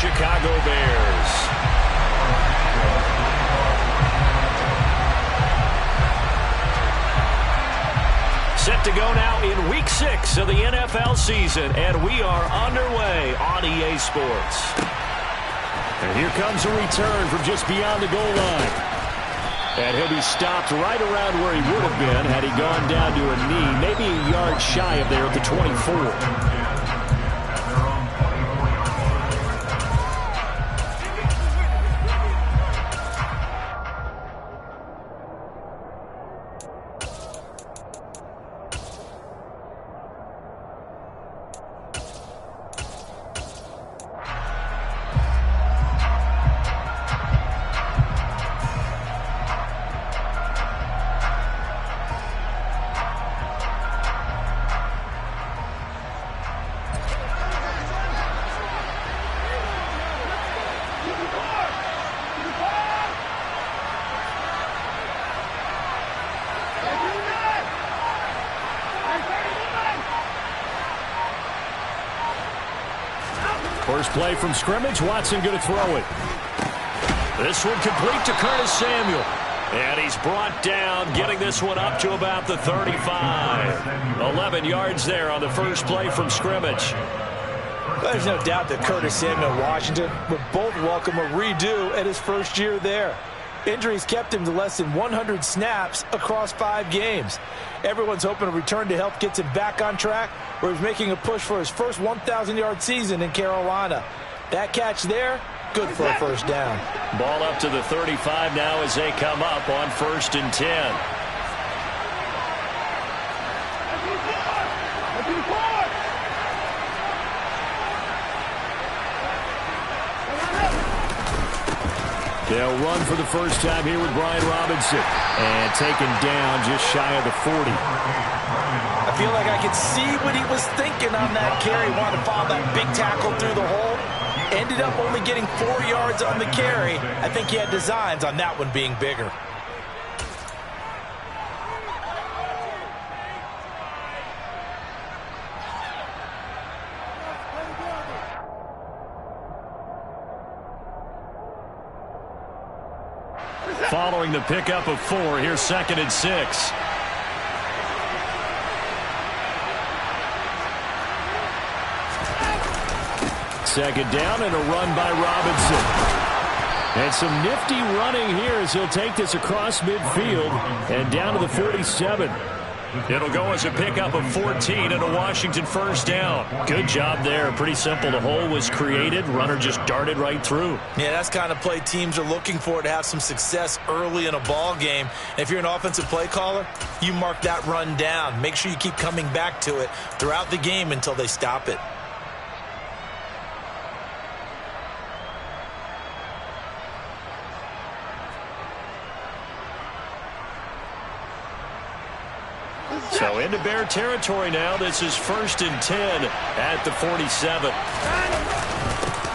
Chicago Bears. Set to go now in Week 6 of the NFL season, and we are underway on EA Sports. And here comes a return from just beyond the goal line. And he'll be stopped right around where he would have been had he gone down to a knee, maybe a yard shy of there at the 24. First play from scrimmage. Watson going to throw it. This one complete to Curtis Samuel. And he's brought down, getting this one up to about the 35. 11 yards there on the first play from scrimmage. There's no doubt that Curtis Samuel and Washington would both welcome a redo at his first year there. Injuries kept him to less than 100 snaps across 5 games. Everyone's hoping a return to health gets him back on track, where he's making a push for his first 1,000-yard season in Carolina. That catch there, good for a first down. Ball up to the 35 now as they come up on 1st and 10. They'll run for the first time here with Brian Robinson. And taken down just shy of the 40. I feel like I could see what he was thinking on that carry. Wanted to follow that big tackle through the hole. Ended up only getting 4 yards on the carry. I think he had designs on that one being bigger. Following the pickup of 4, here's 2nd and 6. Second down and a run by Robinson. And some nifty running here as he'll take this across midfield and down to the 47. It'll go as a pickup of 14 and a Washington first down. Good job there. Pretty simple. The hole was created. Runner just darted right through. Yeah, that's the kind of play teams are looking for to have some success early in a ball game. And if you're an offensive play caller, you mark that run down. Make sure you keep coming back to it throughout the game until they stop it. So into Bear territory now. This is 1st and 10 at the 47.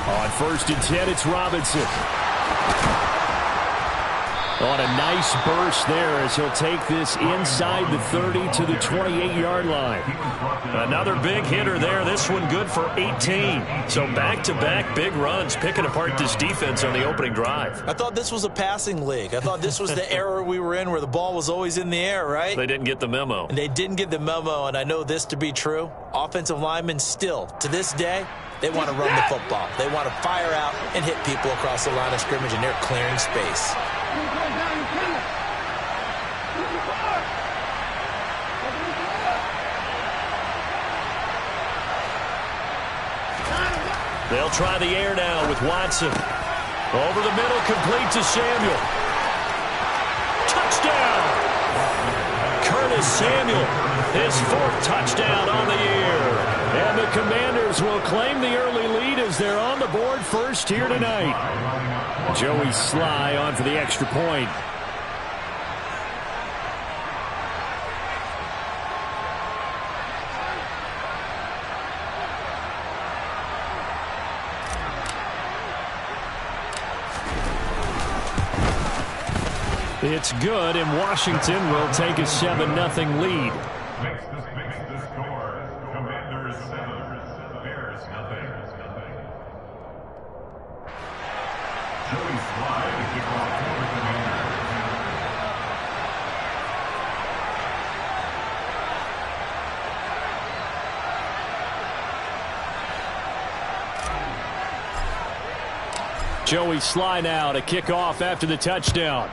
On 1st and 10, it's Robinson. On a nice burst there as he'll take this inside the 30 to the 28-yard line. Another big hitter there. This one good for 18. So back-to-back big runs, picking apart this defense on the opening drive. I thought this was a passing league. I thought this was the era we were in where the ball was always in the air, right? They didn't get the memo. And they didn't get the memo, and I know this to be true. Offensive linemen still, to this day, they want to run the football. They want to fire out and hit people across the line of scrimmage, and they're clearing space. They'll try the air now with Watson. Over the middle, complete to Samuel. Touchdown! Curtis Samuel, his 4th touchdown on the year. And the Commanders will claim the early lead as they're on the board first here tonight. Joey Sly on for the extra point. It's good, and Washington will take a 7-0 lead. Makes the score. Commanders 7, Bears 0. Joey Sly now to kick off after the touchdown.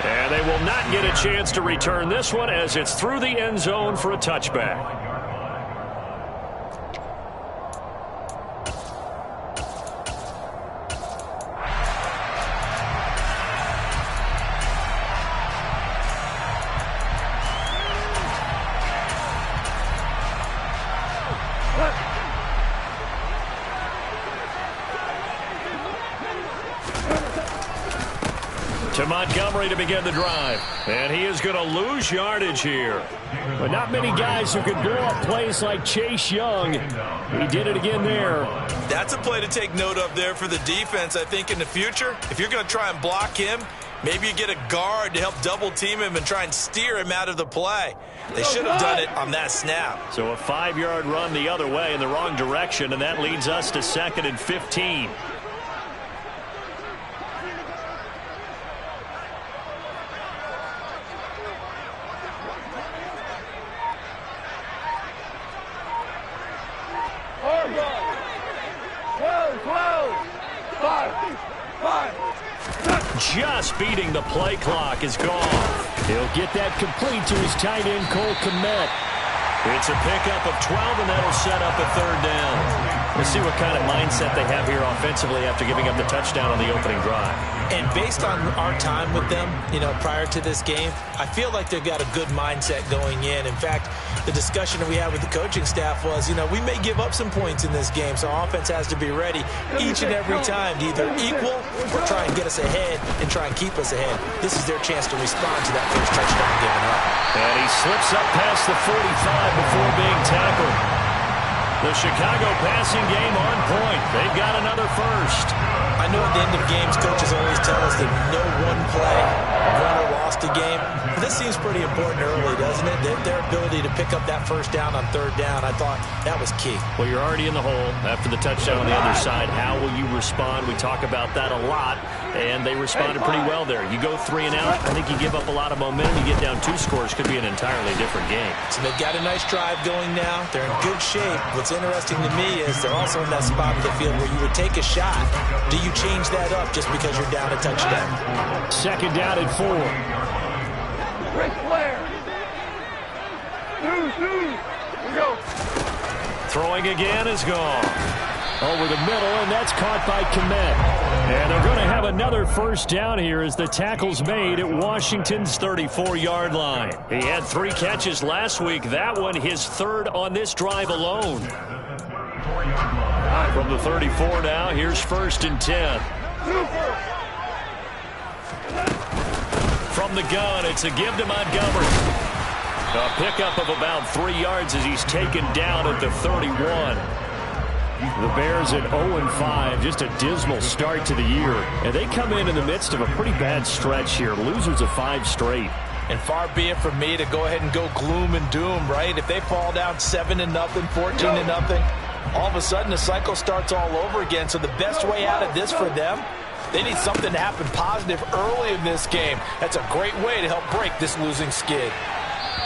And they will not get a chance to return this one as it's through the end zone for a touchback. To Montgomery to begin the drive. And he is going to lose yardage here. But not many guys who can blow up plays like Chase Young. He did it again there. That's a play to take note of there for the defense, I think, in the future. If you're going to try and block him, maybe you get a guard to help double team him and try and steer him out of the play. They should have done it on that snap. So a 5-yard run the other way in the wrong direction, and that leads us to 2nd and 15. Just beating the play clock is gone. He'll get that complete to his tight end, Cole Kmet. It's a pickup of 12, and that'll set up a 3rd down. Let's see what kind of mindset they have here offensively after giving up the touchdown on the opening drive. And based on our time with them, prior to this game, I feel like they've got a good mindset going in. In fact, the discussion that we had with the coaching staff was, we may give up some points in this game, so our offense has to be ready each and every time to either equal or try and get us ahead and try and keep us ahead. This is their chance to respond to that first touchdown given up. And he slips up past the 45 before being tackled. The Chicago passing game on point. They've got another first. I know at the end of games, coaches always tell us that no one play won or lost a game. But this seems pretty important early, doesn't it? Their ability to pick up that first down on 3rd down, I thought that was key. Well, you're already in the hole after the touchdown on the other side. How will you respond? We talk about that a lot, and they responded pretty well there. You go 3 and out, I think you give up a lot of momentum. You get down 2 scores, could be an entirely different game. So they've got a nice drive going now. They're in good shape. What's interesting to me is they're also in that spot in the field where you would take a shot. Do you change that up just because you're down a touchdown? 2nd down and 4. Ric Flair. Here we go. Throwing again is gone. Over the middle, and that's caught by Kmet. And they're going to have another first down here as the tackle's made at Washington's 34-yard line. He had 3 catches last week. That one his 3rd on this drive alone. From the 34 now, here's 1st and 10. From the gun, it's a give to Montgomery. A pickup of about 3 yards as he's taken down at the 31. The Bears at 0-5, just a dismal start to the year. And they come in the midst of a pretty bad stretch here. Losers of 5 straight. And far be it from me to go ahead and go gloom and doom, right? If they fall down 7-0, 14-0, all of a sudden the cycle starts all over again. So the best way out of this for them, they need something to happen positive early in this game. That's a great way to help break this losing skid.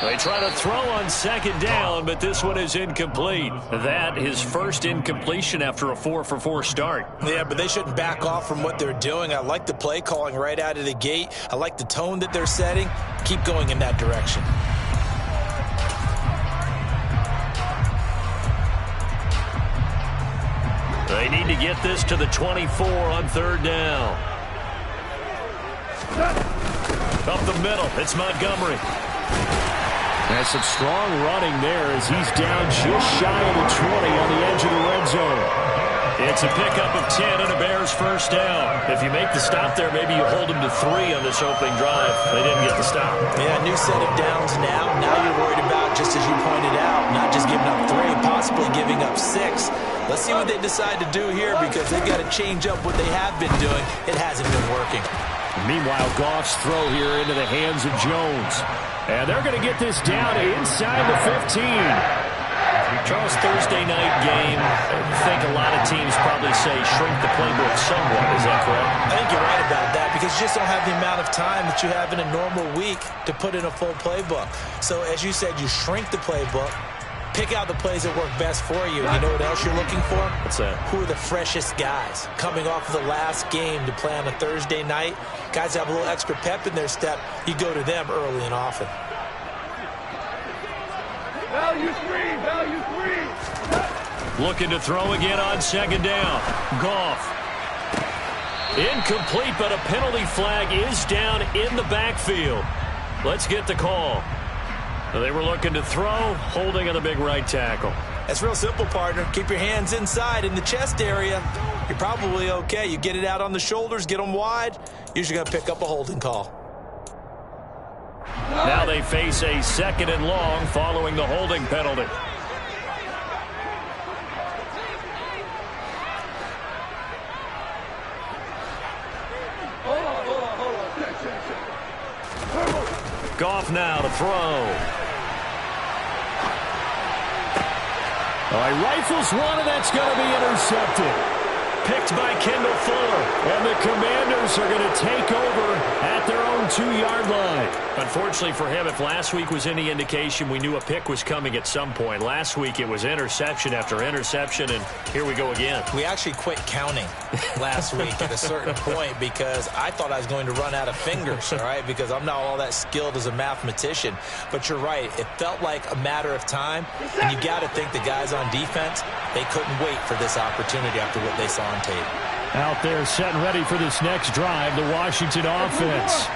They try to throw on 2nd down, but this one is incomplete. That his first incompletion after a 4-for-4 start. Yeah, but they shouldn't back off from what they're doing. I like the play calling right out of the gate. I like the tone that they're setting. Keep going in that direction. They need to get this to the 24 on 3rd down. Up the middle, it's Montgomery. There's some strong running there as he's down just shy of the 20 on the edge of the red zone. It's a pickup of 10 and a Bears first down. If you make the stop there, maybe you hold them to 3 on this opening drive. They didn't get the stop. Yeah, new set of downs now. Now you're worried about, just as you pointed out, not just giving up 3, possibly giving up 6. Let's see what they decide to do here because they've got to change up what they have been doing. It hasn't been working. Meanwhile, Goff's throw here into the hands of Jones. And they're going to get this down inside the 15. Charles, Thursday night game, I think a lot of teams probably say shrink the playbook somewhat. Is that correct? I think you're right about that because you just don't have the amount of time that you have in a normal week to put in a full playbook. So as you said, you shrink the playbook, pick out the plays that work best for you. You know what else you're looking for? What's that? Who are the freshest guys coming off of the last game to play on a Thursday night? Guys have a little extra pep in their step. You go to them early and often. Value three, value three. Looking to throw again on second down. Goff. Incomplete, but a penalty flag is down in the backfield. Let's get the call. They were looking to throw, holding on the big right tackle. That's real simple, partner. Keep your hands inside in the chest area. You're probably okay. You get it out on the shoulders, get them wide. Usually going to pick up a holding call. Now they face a 2nd and long following the holding penalty. Goff now to throw. He rifles one, and that's going to be intercepted. Picked by Kendall Fuller, and the Commanders are going to take over at their own 2-yard line. Unfortunately for him, if last week was any indication, we knew a pick was coming at some point. Last week it was interception after interception, and here we go again. We actually quit counting last week at a certain point because I thought I was going to run out of fingers, all right, because I'm not all that skilled as a mathematician. But you're right. It felt like a matter of time, and you got to think the guys on defense, they couldn't wait for this opportunity after what they saw on tape. Out there set and ready for this next drive, the Washington offense.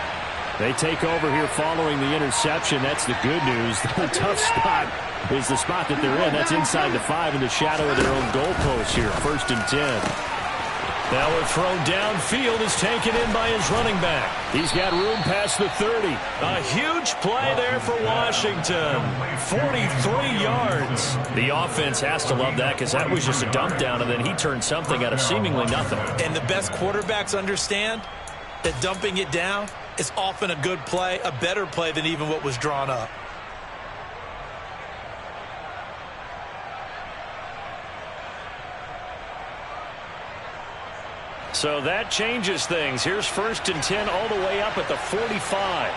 They take over here following the interception. That's the good news. The tough spot is the spot that they're in. That's inside the 5 in the shadow of their own goalpost here. 1st and 10. Now a throw downfield is taken in by his running back. He's got room past the 30. A huge play there for Washington. 43 yards. The offense has to love that because that was just a dump down, and then he turned something out of seemingly nothing. And the best quarterbacks understand that dumping it down is often a good play, a better play than even what was drawn up. So that changes things. Here's 1st and 10 all the way up at the 45.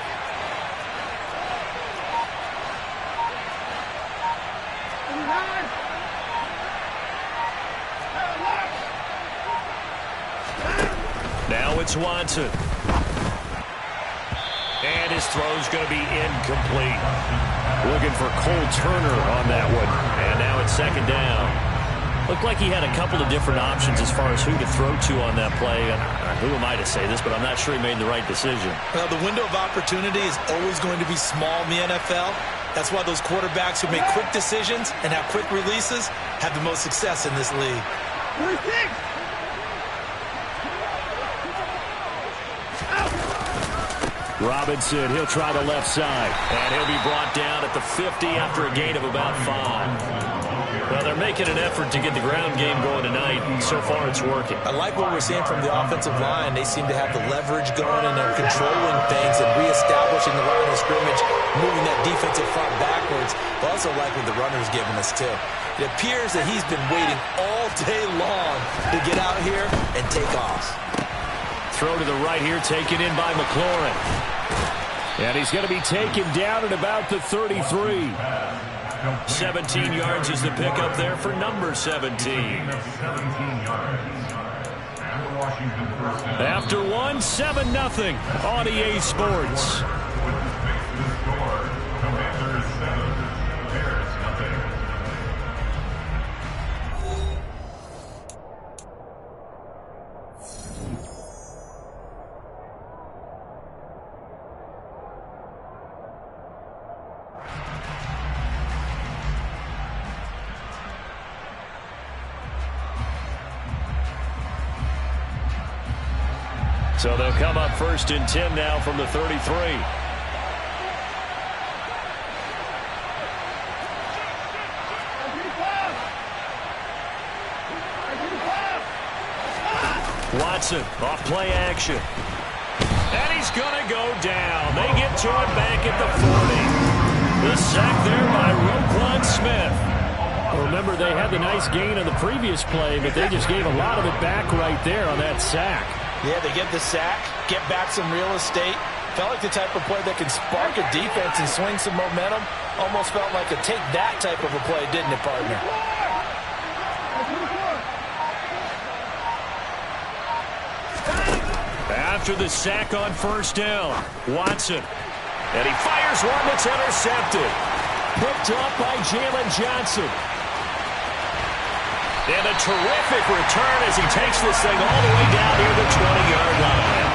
Now it's Watson. And his throw's going to be incomplete. Looking for Cole Turner on that one. And now it's 2nd down. Looked like he had a couple of different options as far as who to throw to on that play. And who am I to say this, but I'm not sure he made the right decision. Well, the window of opportunity is always going to be small in the NFL. That's why those quarterbacks who make quick decisions and have quick releases have the most success in this league. Robinson, he'll try the left side. And he'll be brought down at the 50 after a gain of about 5. Well, they're making an effort to get the ground game going tonight, and so far it's working. I like what we're seeing from the offensive line. They seem to have the leverage going, and they're controlling things and reestablishing the line of scrimmage, moving that defensive front backwards. But also like what the runner's giving us, too. It appears that he's been waiting all day long to get out here and take off. Throw to the right here, taken in by McLaurin. And he's going to be taken down at about the 33. 17 yards is the pickup there for number 17. After one, 7-0 on EA Sports. So they'll come up 1st and 10 now from the 33. Watson off play action. And he's going to go down. They get to it back at the 40. The sack there by Roquan Smith. Well, Remember, they had the nice gain on the previous play, but they just gave a lot of it back right there on that sack. Yeah, they get the sack, get back some real estate. Felt like the type of play that can spark a defense and swing some momentum. Almost felt like a take that type of a play, didn't it, partner? After the sack on first down, Watson. And he fires one that's intercepted. Picked up by Jalen Johnson. And a terrific return as he takes this thing all the way down near the 20-yard line.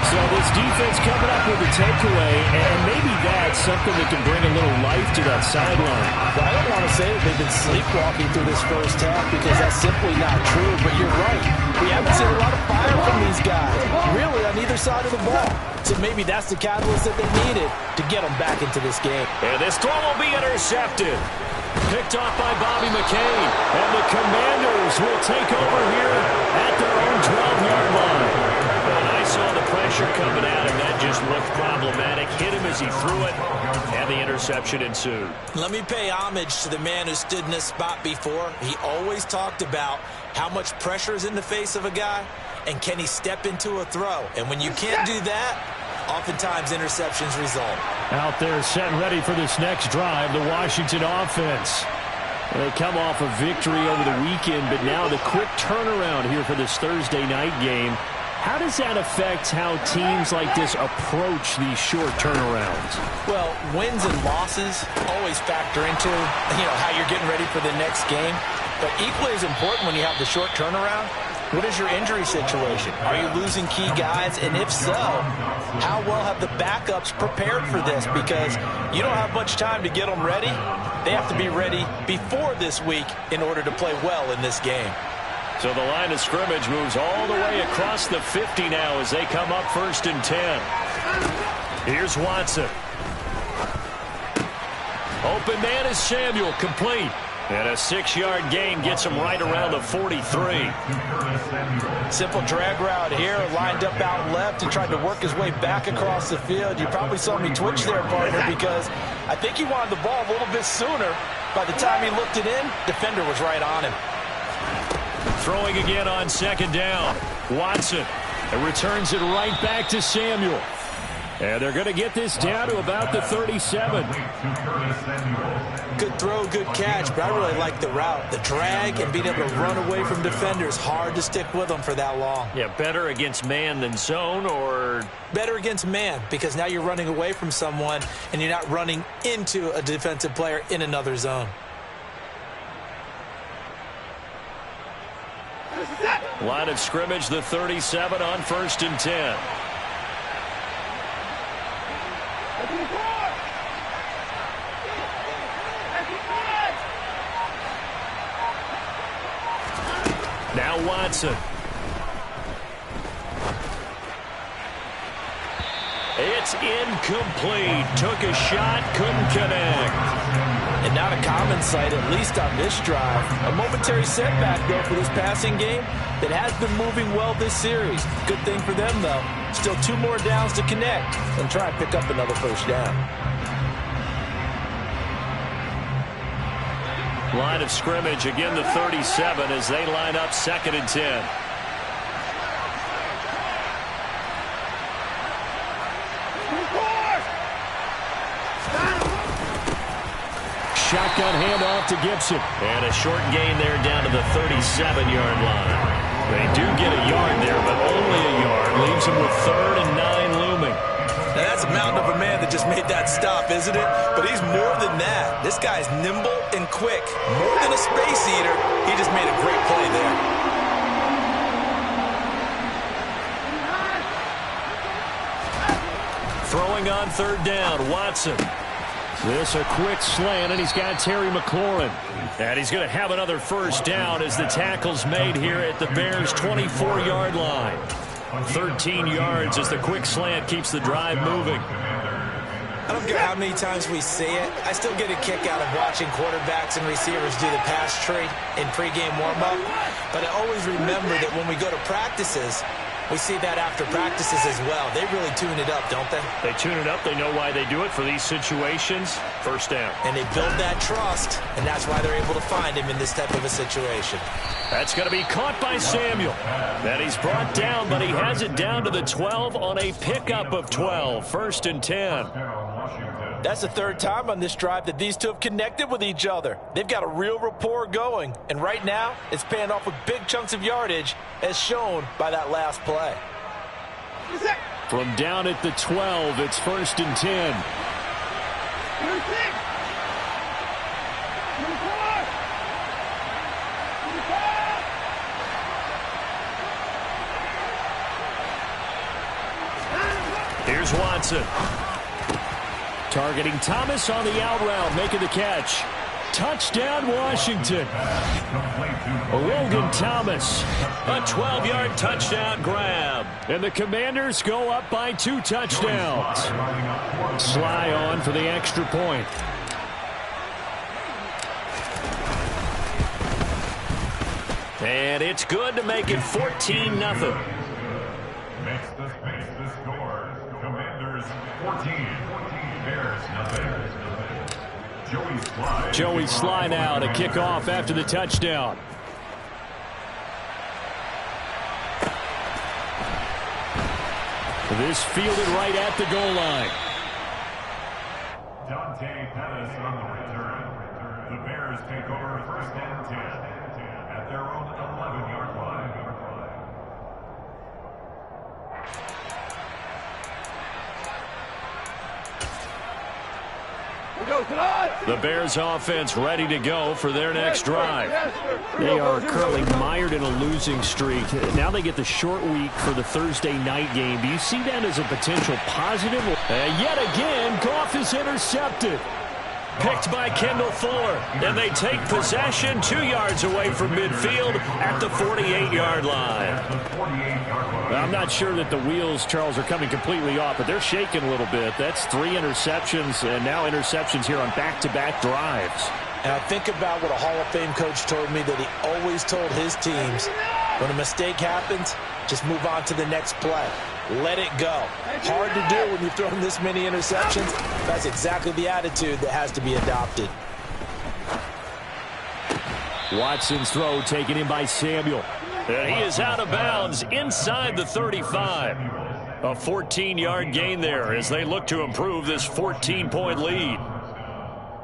So this defense coming up with a takeaway, and maybe that's something that can bring a little life to that sideline. Well, I don't want to say that they've been sleepwalking through this first half because that's simply not true, but you're right. We haven't seen a lot of fire from these guys, really, on either side of the ball. So maybe that's the catalyst that they needed to get them back into this game. And this throw will be intercepted. Picked off by Bobby McCain. And the Commanders will take over here at their own 12-yard line. And I saw the pressure coming at him. That just looked problematic. Hit him as he threw it, and the interception ensued. Let me pay homage to the man who stood in this spot before. He always talked about how much pressure is in the face of a guy, and can he step into a throw. And when you can't do that, oftentimes interceptions result. Out there set and ready for this next drive, the Washington offense. They come off a victory over the weekend, but now the quick turnaround here for this Thursday night game. How does that affect how teams like this approach these short turnarounds? Well, wins and losses always factor into, how you're getting ready for the next game. But equally as important when you have the short turnaround, what is your injury situation? Are you losing key guys? And if so, how well have the backups prepared for this? Because you don't have much time to get them ready. They have to be ready before this week in order to play well in this game. So the line of scrimmage moves all the way across the 50 now as they come up 1st and 10. Here's Watson. Open man is Samuel, complete. And a 6-yard gain gets him right around the 43. Simple drag route here, lined up out left and tried to work his way back across the field. You probably saw me twitch there, partner, because I think he wanted the ball a little bit sooner. By the time he looked it in, defender was right on him. Throwing again on 2nd down. Watson. And returns it right back to Samuel. And they're going to get this down to about the 37. Good throw, good catch, but I really like the route. The drag and being able to run away from defenders, hard to stick with them for that long. Yeah, better against man than zone, or? Better against man, because now you're running away from someone and you're not running into a defensive player in another zone. Line of scrimmage, the 37 on 1st and 10. Now Watson. It's incomplete. Took a shot, couldn't connect. And not a common sight, at least on this drive. A momentary setback, though, for this passing game that has been moving well this series. Good thing for them, though. Still 2 more downs to connect and try and pick up another 1st down. Line of scrimmage, again the 37 as they line up 2nd and 10. Shotgun handoff to Gibson. And a short gain there down to the 37-yard line. They do get a yard there, but only a yard. Leaves them with 3rd and 9 looming. Now that's a mountain of a man that just made that stop, isn't it? But he's more than that. This guy's nimble and quick. More than a space eater. He just made a great play there. Throwing on 3rd down, Watson. This a quick slant, and he's got Terry McLaurin. And he's going to have another 1st down as the tackle's made here at the Bears' 24-yard line. 13 yards as the quick slant keeps the drive moving. I don't care how many times we say it, I still get a kick out of watching quarterbacks and receivers do the pass tree in pregame warm-up. But I always remember that when we go to practices, We see that after practices as well. They really tune it up, don't they? They tune it up. They know why they do it for these situations. First down. And they build that trust, and that's why they're able to find him in this type of a situation. That's going to be caught by Samuel. And he's brought down, but he has it down to the 12 on a pickup of 12. First and 10. That's the third time on this drive that these two have connected with each other. They've got a real rapport going, and right now it's paying off with big chunks of yardage, as shown by that last play. From down at the 12, it's first and 10. Here's Watson. Targeting Thomas on the out route, making the catch. Touchdown, Washington. Logan Thomas, a 12-yard touchdown grab. And the Commanders go up by 2 touchdowns. Sly on for the extra point. And it's good to make it 14-0. Makes the score. Commanders 14. Bears nothing. Joey Sly now to kick off after the touchdown. This fielded right at the goal line. Dante Pettis on the return. The Bears take over first and 10 at their own 11-yard line. The Bears offense ready to go for their next drive. They are currently mired in a losing streak. Now they get the short week for the Thursday night game. Do you see that as a potential positive? Yet again, Goff is intercepted. Picked by Kendall Fuller. And they take possession 2 yards away from midfield at the 48-yard line. I'm not sure that the wheels, Charles, are coming completely off, but they're shaking a little bit. That's 3 interceptions, and now interceptions here on back-to-back drives. And I think about what a Hall of Fame coach told me that he always told his teams, when a mistake happens, just move on to the next play. Let it go. Hard to do when you've thrown this many interceptions. That's exactly the attitude that has to be adopted. Watson's throw taken in by Samuel. And he is out of bounds inside the 35. A 14-yard gain there as they look to improve this 14-point lead.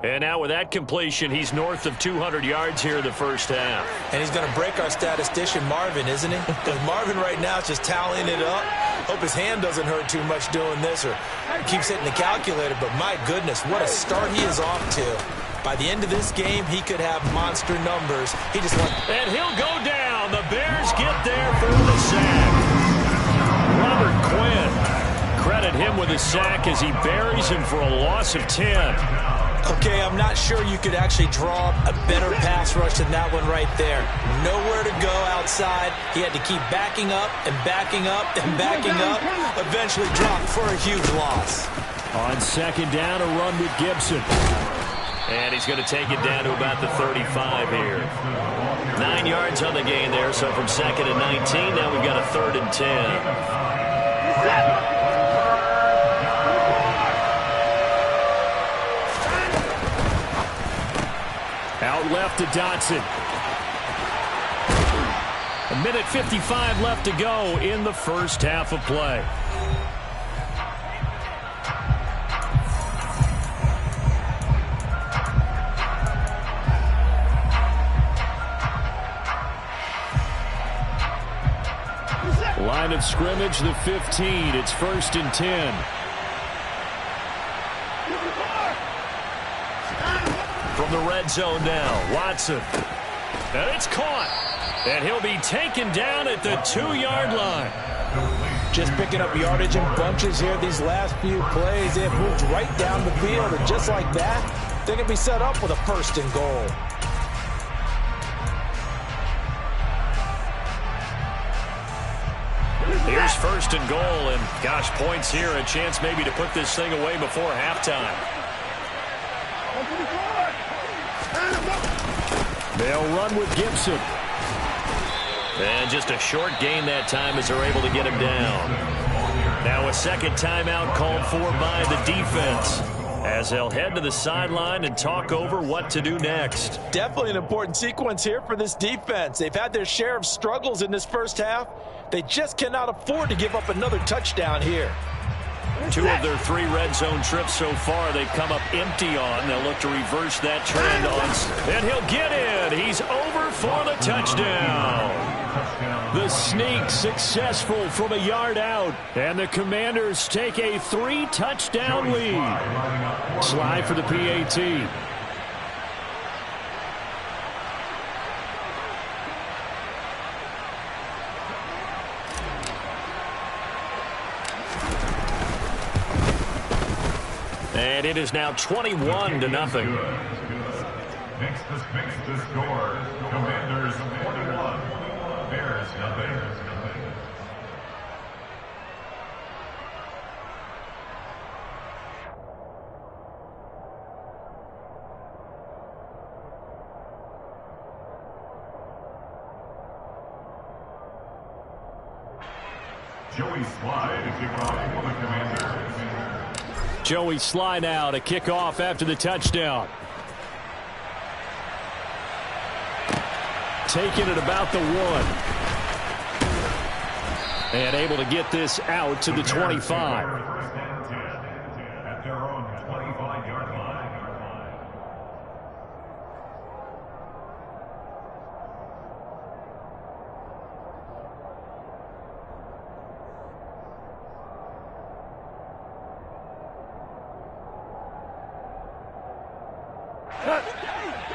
And now with that completion, he's north of 200 yards here in the first half. And he's going to break our statistician, Marvin, isn't he? Because Marvin right now is just tallying it up. Hope his hand doesn't hurt too much doing this or keeps hitting the calculator. But my goodness, what a start he is off to. By the end of this game, he could have monster numbers. He just went. And he'll go down. The Bears get there for the sack. Robert Quinn. Credit him with a sack as he buries him for a loss of 10. Okay, I'm not sure you could actually draw a better pass rush than that one right there. Nowhere to go outside. He had to keep backing up and backing up and backing up. Eventually dropped for a huge loss. On second down, a run with Gibson. And he's going to take it down to about the 35 here. 9 yards on the gain there, so from second and 19, now we've got a third and 10. Out left to Dotson. 1:55 left to go in the first half of play. Line of scrimmage, the 15. It's first and 10. From the red zone now, Watson. And it's caught. And he'll be taken down at the 2-yard line. Just picking up yardage in bunches here these last few plays. They have moved right down the field, and just like that, they're going to be set up with a first and goal. Here's first and goal, and gosh, points here, a chance maybe to put this thing away before halftime. They'll run with Gibson. And just a short gain that time as they're able to get him down. Now a second timeout called for by the defense, as they'll head to the sideline and talk over what to do next. Definitely an important sequence here for this defense. They've had their share of struggles in this first half. They just cannot afford to give up another touchdown here. 2 of their 3 red zone trips so far they've come up empty on. They'll look to reverse that trend and he'll get in. He's over for the touchdown. The sneak successful from a yard out, and the Commanders take a 3-touchdown lead. Slide for the PAT. And it is now 21-0. Makes the score. Commanders 41. Bears nothing. Joey Slide to kick off for the Commanders. Joey Slide now to kick off after the touchdown. Taking it about the 1. And able to get this out to the 25. At their own 25-yard line.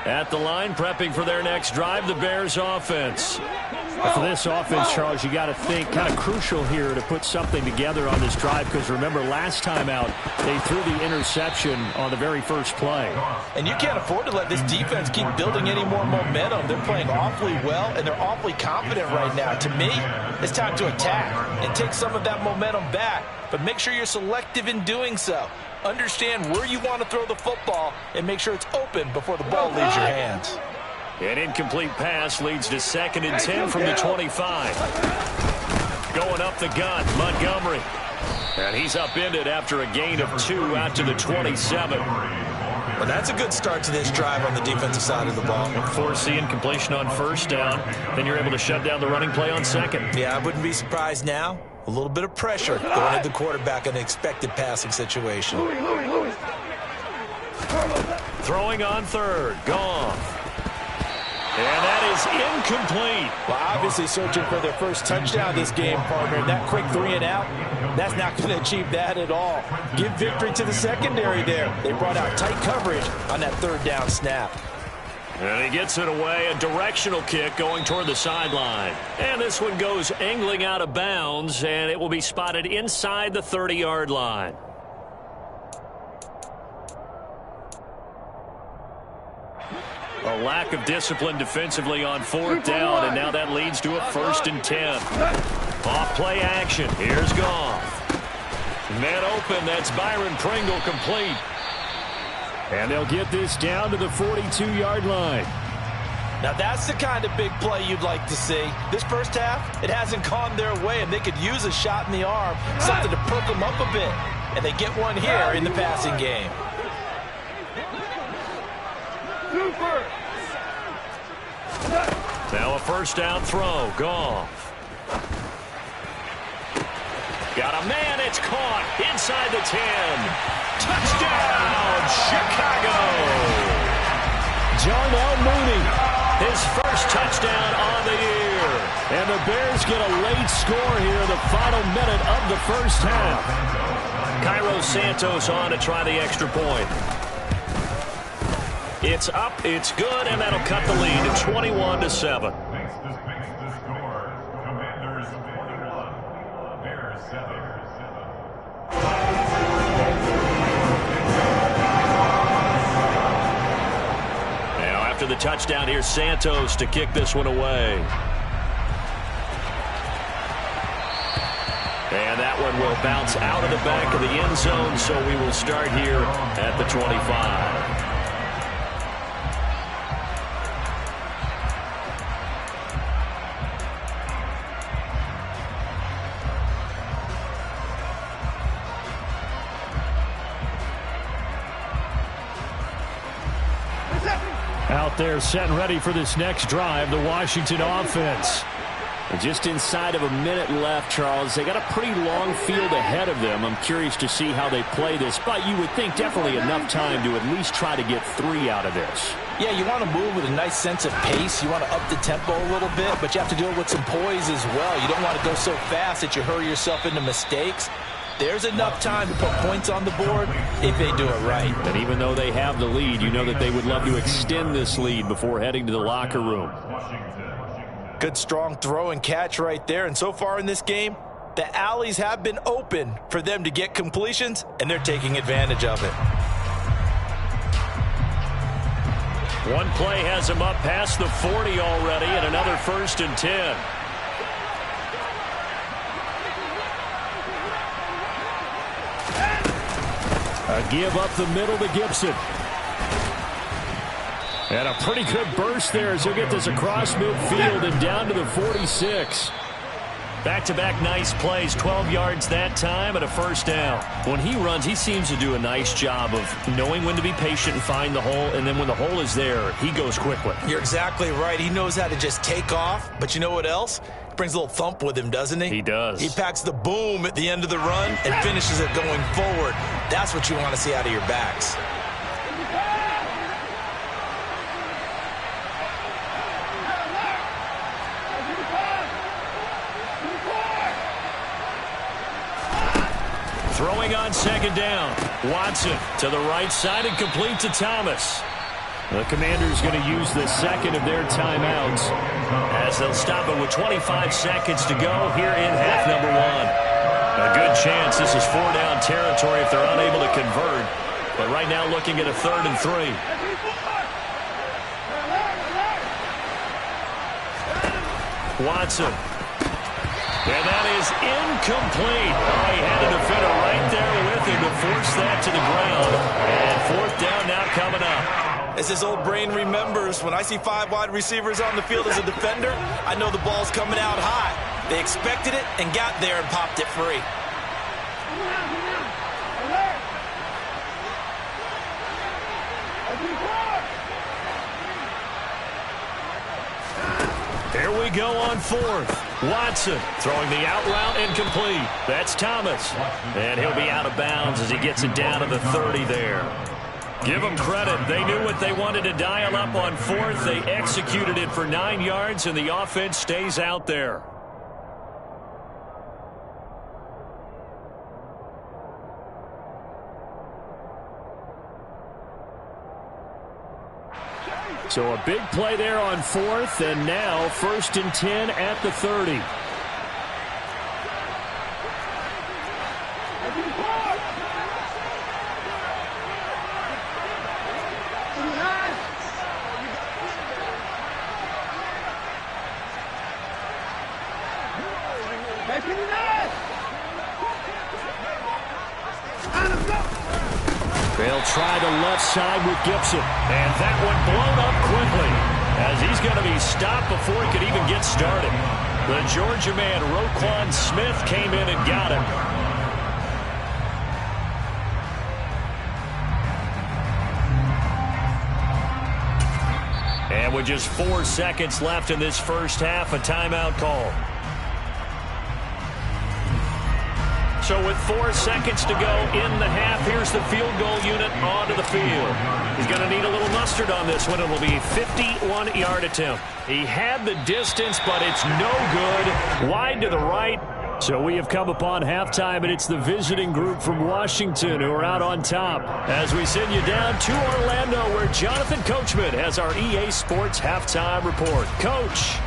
At the line, prepping for their next drive, the Bears offense. For this offense, Charles, you got to think kind of crucial here to put something together on this drive, because remember, last time out, they threw the interception on the very first play. And you can't afford to let this defense keep building any more momentum. They're playing awfully well, and they're awfully confident right now. To me, it's time to attack and take some of that momentum back, but make sure you're selective in doing so. Understand where you want to throw the football and make sure it's open before the ball leaves your hands. An incomplete pass leads to 2nd and 10 from the 25. Going up the gun, Montgomery. And he's upended after a gain of 2 out to the 27. Well, that's a good start to this drive on the defensive side of the ball. Force the incompletion on first down. Then you're able to shut down the running play on second. Yeah, I wouldn't be surprised now. A little bit of pressure going at the quarterback in an expected passing situation. Throwing on third. Goff. And that is incomplete. Well, obviously searching for their first touchdown this game, partner. And that quick 3 and out, that's not going to achieve that at all. Give victory to the secondary there. They brought out tight coverage on that 3rd down snap. And he gets it away, a directional kick going toward the sideline. And this one goes angling out of bounds, and it will be spotted inside the 30-yard line. A lack of discipline defensively on 4th down, and now that leads to a 1st and 10. Off play action. Here's Goff. Man open. That's Byron Pringle complete. And they'll get this down to the 42-yard line. Now that's the kind of big play you'd like to see. This first half, it hasn't gone their way, and they could use a shot in the arm, something to perk them up a bit. And they get one here in the passing game. Now a 1st down throw. Goff. Got a man. It's caught inside the 10. Touchdown, Chicago. Jarnell Mooney, his first touchdown on the year. And the Bears get a late score here in the final minute of the first half. Cairo Santos on to try the extra point. It's up, it's good, and that'll cut the lead to 21-7. Makes the score. Commanders 41. Bears 7. Now after the touchdown, here's Santos to kick this one away. And that one will bounce out of the back of the end zone, so we will start here at the 25. there set and ready for this next drive, the Washington offense. And just inside of a minute left, Charles. They got a pretty long field ahead of them. I'm curious to see how they play this, but you would think definitely enough time to at least try to get 3 out of this. Yeah, you want to move with a nice sense of pace. You want to up the tempo a little bit, but you have to do it with some poise as well. You don't want to go so fast that you hurry yourself into mistakes. There's enough time to put points on the board if they do it right. And even though they have the lead, you know that they would love to extend this lead before heading to the locker room. Good strong throw and catch right there. And so far in this game, the alleys have been open for them to get completions, and they're taking advantage of it. One play has him up past the 40 already, and another 1st and 10. A give up the middle to Gibson. And a pretty good burst there as he'll get this across midfield and down to the 46. Back-to-back nice plays, 12 yards that time and a 1st down. When he runs, he seems to do a nice job of knowing when to be patient and find the hole, and then when the hole is there, he goes quickly. You're exactly right. He knows how to just take off, but you know what else? He brings a little thump with him, doesn't he? He does. He packs the boom at the end of the run and finishes it going forward. That's what you want to see out of your backs. Throwing on 2nd down. Watson to the right side and complete to Thomas. The Commanders going to use the 2nd of their timeouts as they'll stop it with 25 seconds to go here in half number 1. A good chance this is 4-down territory if they're unable to convert. But right now looking at a 3rd and 3. Watson. And that is incomplete. Oh, he had a defender right there with him to force that to the ground. And 4th down now coming up. As his old brain remembers, when I see 5 wide receivers on the field as a defender, I know the ball's coming out high. They expected it and got there and popped it free. Here we go on 4th. Watson throwing the out route incomplete. That's Thomas. And he'll be out of bounds as he gets it down to the 30 there. Give them credit. They knew what they wanted to dial up on 4th. They executed it for 9 yards, and the offense stays out there. So a big play there on 4th, and now 1st and 10 at the 30. They'll try the left side with Gibson. And that one blown up quickly as he's going to be stopped before he could even get started. The Georgia man, Roquan Smith, came in and got him. And with just 4 seconds left in this first half, a timeout call. So with 4 seconds to go in the half, here's the field goal unit onto the field. He's going to need a little mustard on this one. It will be a 51-yard attempt. He had the distance, but it's no good. Wide to the right. So we have come upon halftime, and it's the visiting group from Washington who are out on top. As we send you down to Orlando, where Jonathan Coachman has our EA Sports halftime report. Coach.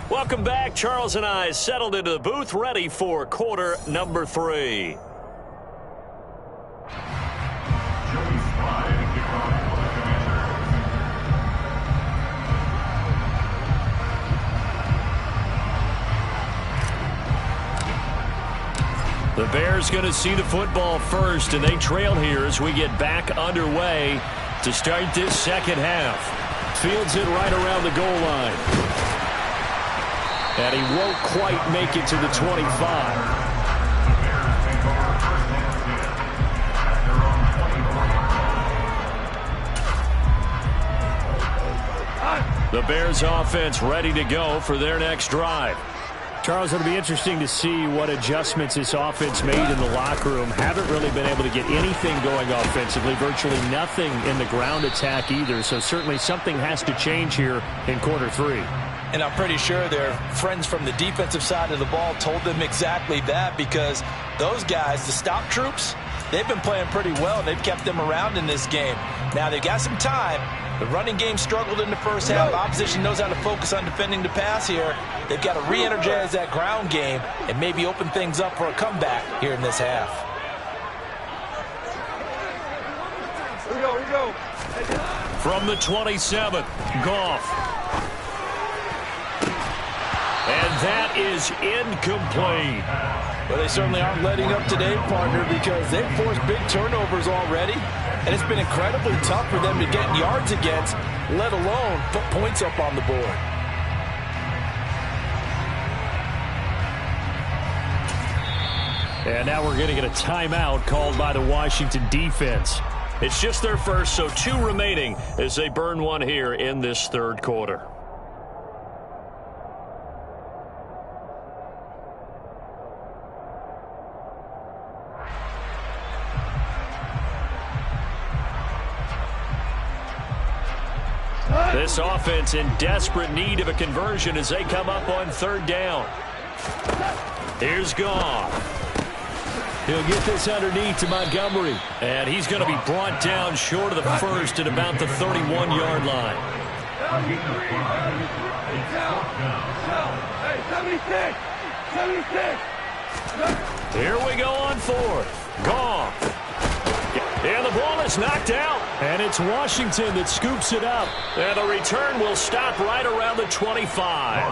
Welcome back. Charles and I settled into the booth, ready for quarter number 3. The Bears going to see the football first, and they trail here as we get back underway to start this second half. Fields it right around the goal line. And he won't quite make it to the 25. The Bears offense ready to go for their next drive. Charles, it'll be interesting to see what adjustments this offense made in the locker room. Haven't really been able to get anything going offensively, virtually nothing in the ground attack either. So certainly something has to change here in quarter 3. And I'm pretty sure their friends from the defensive side of the ball told them exactly that, because those guys, the stop troops, they've been playing pretty well, and they've kept them around in this game. Now they've got some time. The running game struggled in the first half. Opposition knows how to focus on defending the pass here. They've got to re-energize that ground game and maybe open things up for a comeback here in this half. Here we go. From the 27, Goff. And that is incomplete. Well, they certainly aren't letting up today, partner, because they've forced big turnovers already. And it's been incredibly tough for them to get yards against, let alone put points up on the board. And now we're going to get a timeout called by the Washington defense. It's just their first, so 2 remaining as they burn one here in this third quarter. This offense in desperate need of a conversion as they come up on third down. Here's Goff. He'll get this underneath to Montgomery. And he's going to be brought down short of the first at about the 31-yard line. Hey, 76. Here we go on fourth. Goff. And the ball is knocked out. And it's Washington that scoops it up. And the return will stop right around the 25.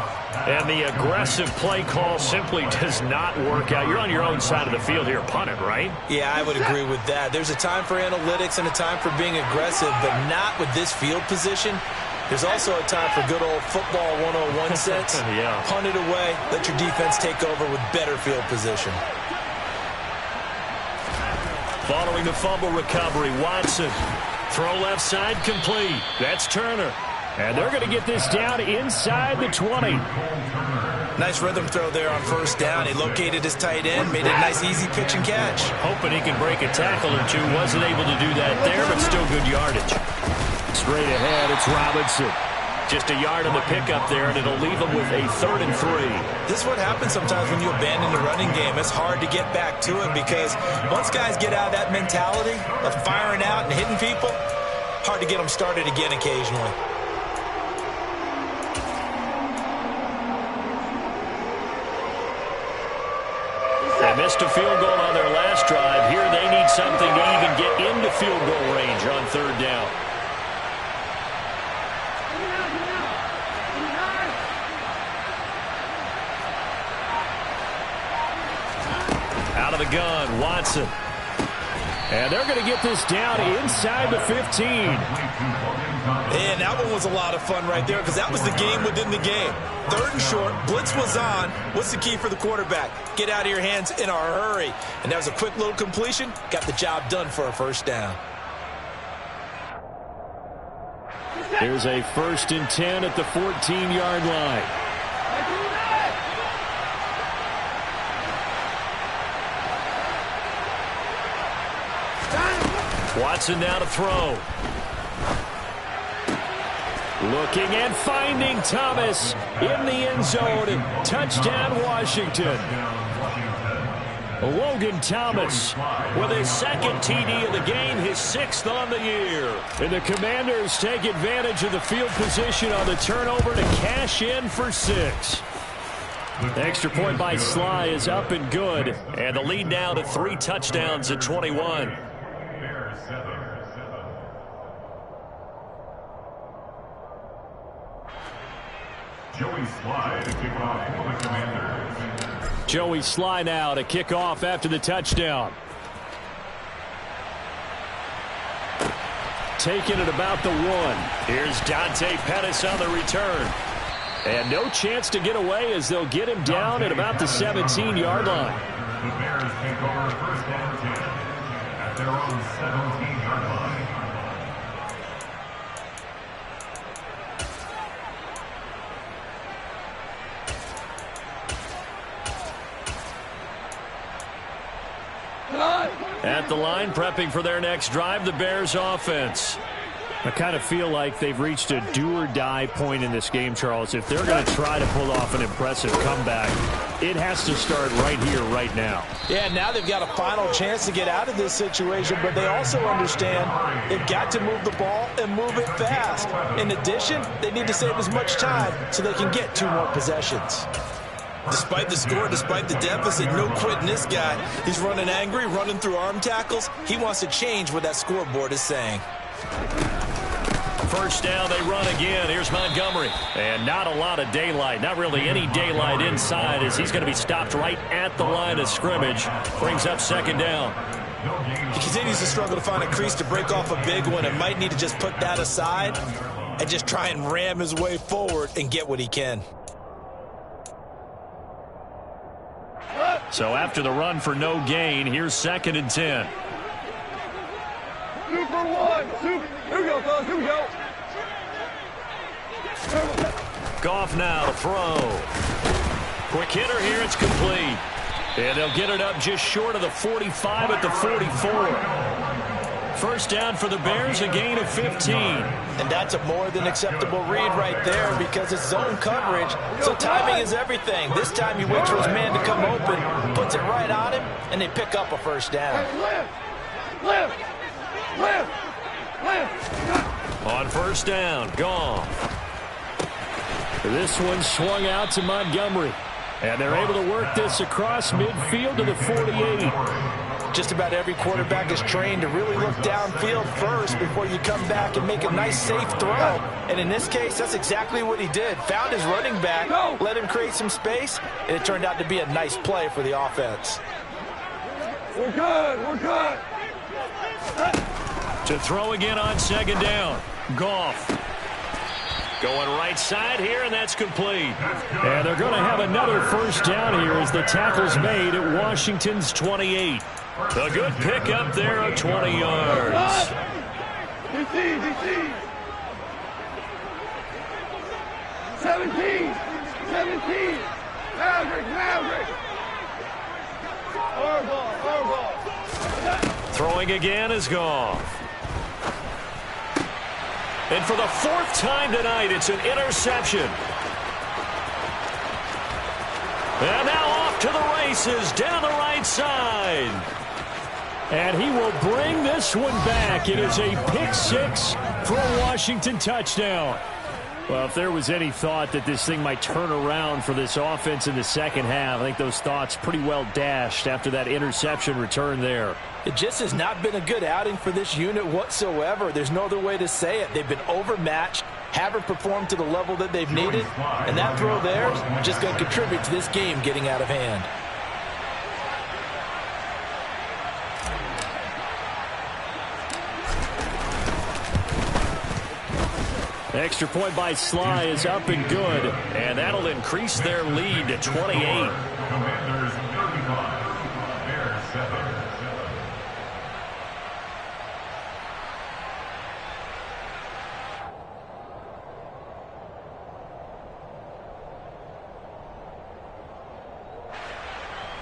And the aggressive play call simply does not work out. You're on your own side of the field here, punt it, right? Yeah, I would agree with that. There's a time for analytics and a time for being aggressive, but not with this field position. There's also a time for good old football 101 sense. Yeah. Punt it away, let your defense take over with better field position. Following the fumble recovery, Watson. Throw left side complete. That's Turner. And they're going to get this down inside the 20. Nice rhythm throw there on first down. He located his tight end, made it a nice easy pitch and catch. Hoping he can break a tackle or two. Wasn't able to do that there, but still good yardage. Straight ahead, it's Robinson. Just a yard on the pickup there, and it'll leave them with a 3rd and 3. This is what happens sometimes when you abandon the running game. It's hard to get back to it because once guys get out of that mentality of firing out and hitting people, hard to get them started again occasionally. They missed a field goal on their last drive. Here they need something to even get into field goal range on third down. Out of the gun, Watson. And they're going to get this down inside the 15. And that one was a lot of fun right there because that was the game within the game. 3rd and short, blitz was on. What's the key for the quarterback? Get out of your hands in a hurry. And that was a quick little completion. Got the job done for a first down. Here's a 1st and 10 at the 14-yard line. Watson now to throw. Looking and finding Thomas in the end zone. Touchdown, Washington. Logan Thomas with his 2nd TD of the game, his 6th on the year. And the Commanders take advantage of the field position on the turnover to cash in for 6. The extra point by Sly is up and good. And the lead now to 3 touchdowns at 21. Joey Sly to kick off for the Commanders. Joey Sly now to kick off after the touchdown. Taking it about the 1. Here's Dante Pettis on the return. And no chance to get away as they'll get him down at about the 17-yard line. The Bears take over first and 10 at their own 17-yard line. At the line, prepping for their next drive, the Bears offense. I kind of feel like they've reached a do-or-die point in this game, Charles. If they're going to try to pull off an impressive comeback, it has to start right here, right now. Yeah, now they've got a final chance to get out of this situation, but they also understand they've got to move the ball and move it fast. In addition, they need to save as much time so they can get 2 more possessions. Despite the score, despite the deficit, no quitting this guy. He's running angry, running through arm tackles. He wants to change what that scoreboard is saying. First down, they run again. Here's Montgomery. And not a lot of daylight. Not really any daylight inside as he's going to be stopped right at the line of scrimmage. Brings up second down. He continues to struggle to find a crease to break off a big one and might need to just put that aside and just try and ram his way forward and get what he can. So after the run for no gain, here's second and 10. 2 for 1. 2. Here we go, fellas. Here we go. Goff now to throw. Quick hitter here. It's complete. And they'll get it up just short of the 45 at the 44. First down for the Bears, a gain of 15. And that's a more than acceptable read right there because it's zone coverage, so timing is everything. This time he waits for his man to come open, puts it right on him, and they pick up a first down. Lift. On first down, Goff. This one swung out to Montgomery. And they're able to work this across midfield to the 48. Just about every quarterback is trained to really look downfield first before you come back and make a nice, safe throw. And in this case, that's exactly what he did. Found his running back, let him create some space, and it turned out to be a nice play for the offense. We're good. To throw again on second down. Goff. Going right side here, and that's complete. And they're going to have another first down here as the tackle's made at Washington's 28. A good pickup there of 20 yards. DC. 17. Maverick. Our ball. Throwing again is Goff. And for the 4th time tonight, it's an interception. And now off to the races down the right side. And he will bring this one back. It is a pick 6 for a Washington touchdown. Well, if there was any thought that this thing might turn around for this offense in the second half, I think those thoughts pretty well dashed after that interception return there. It just has not been a good outing for this unit whatsoever. There's no other way to say it. They've been overmatched, haven't performed to the level that they've needed, and that throw there is just going to contribute to this game getting out of hand. Extra point by Sly is up and good, and that'll increase their lead to 28. Commanders 35, Bears 7.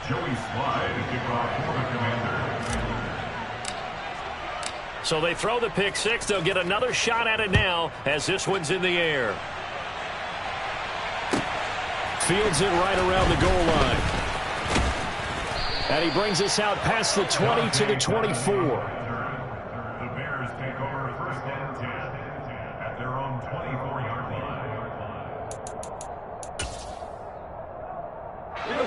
Joey Slide to kick off for the Commanders. So they throw the pick 6. They'll get another shot at it now as this one's in the air. Fields it right around the goal line. And he brings us out past the 20 to the 24. The Bears take over first and 10 at their own 24-yard line.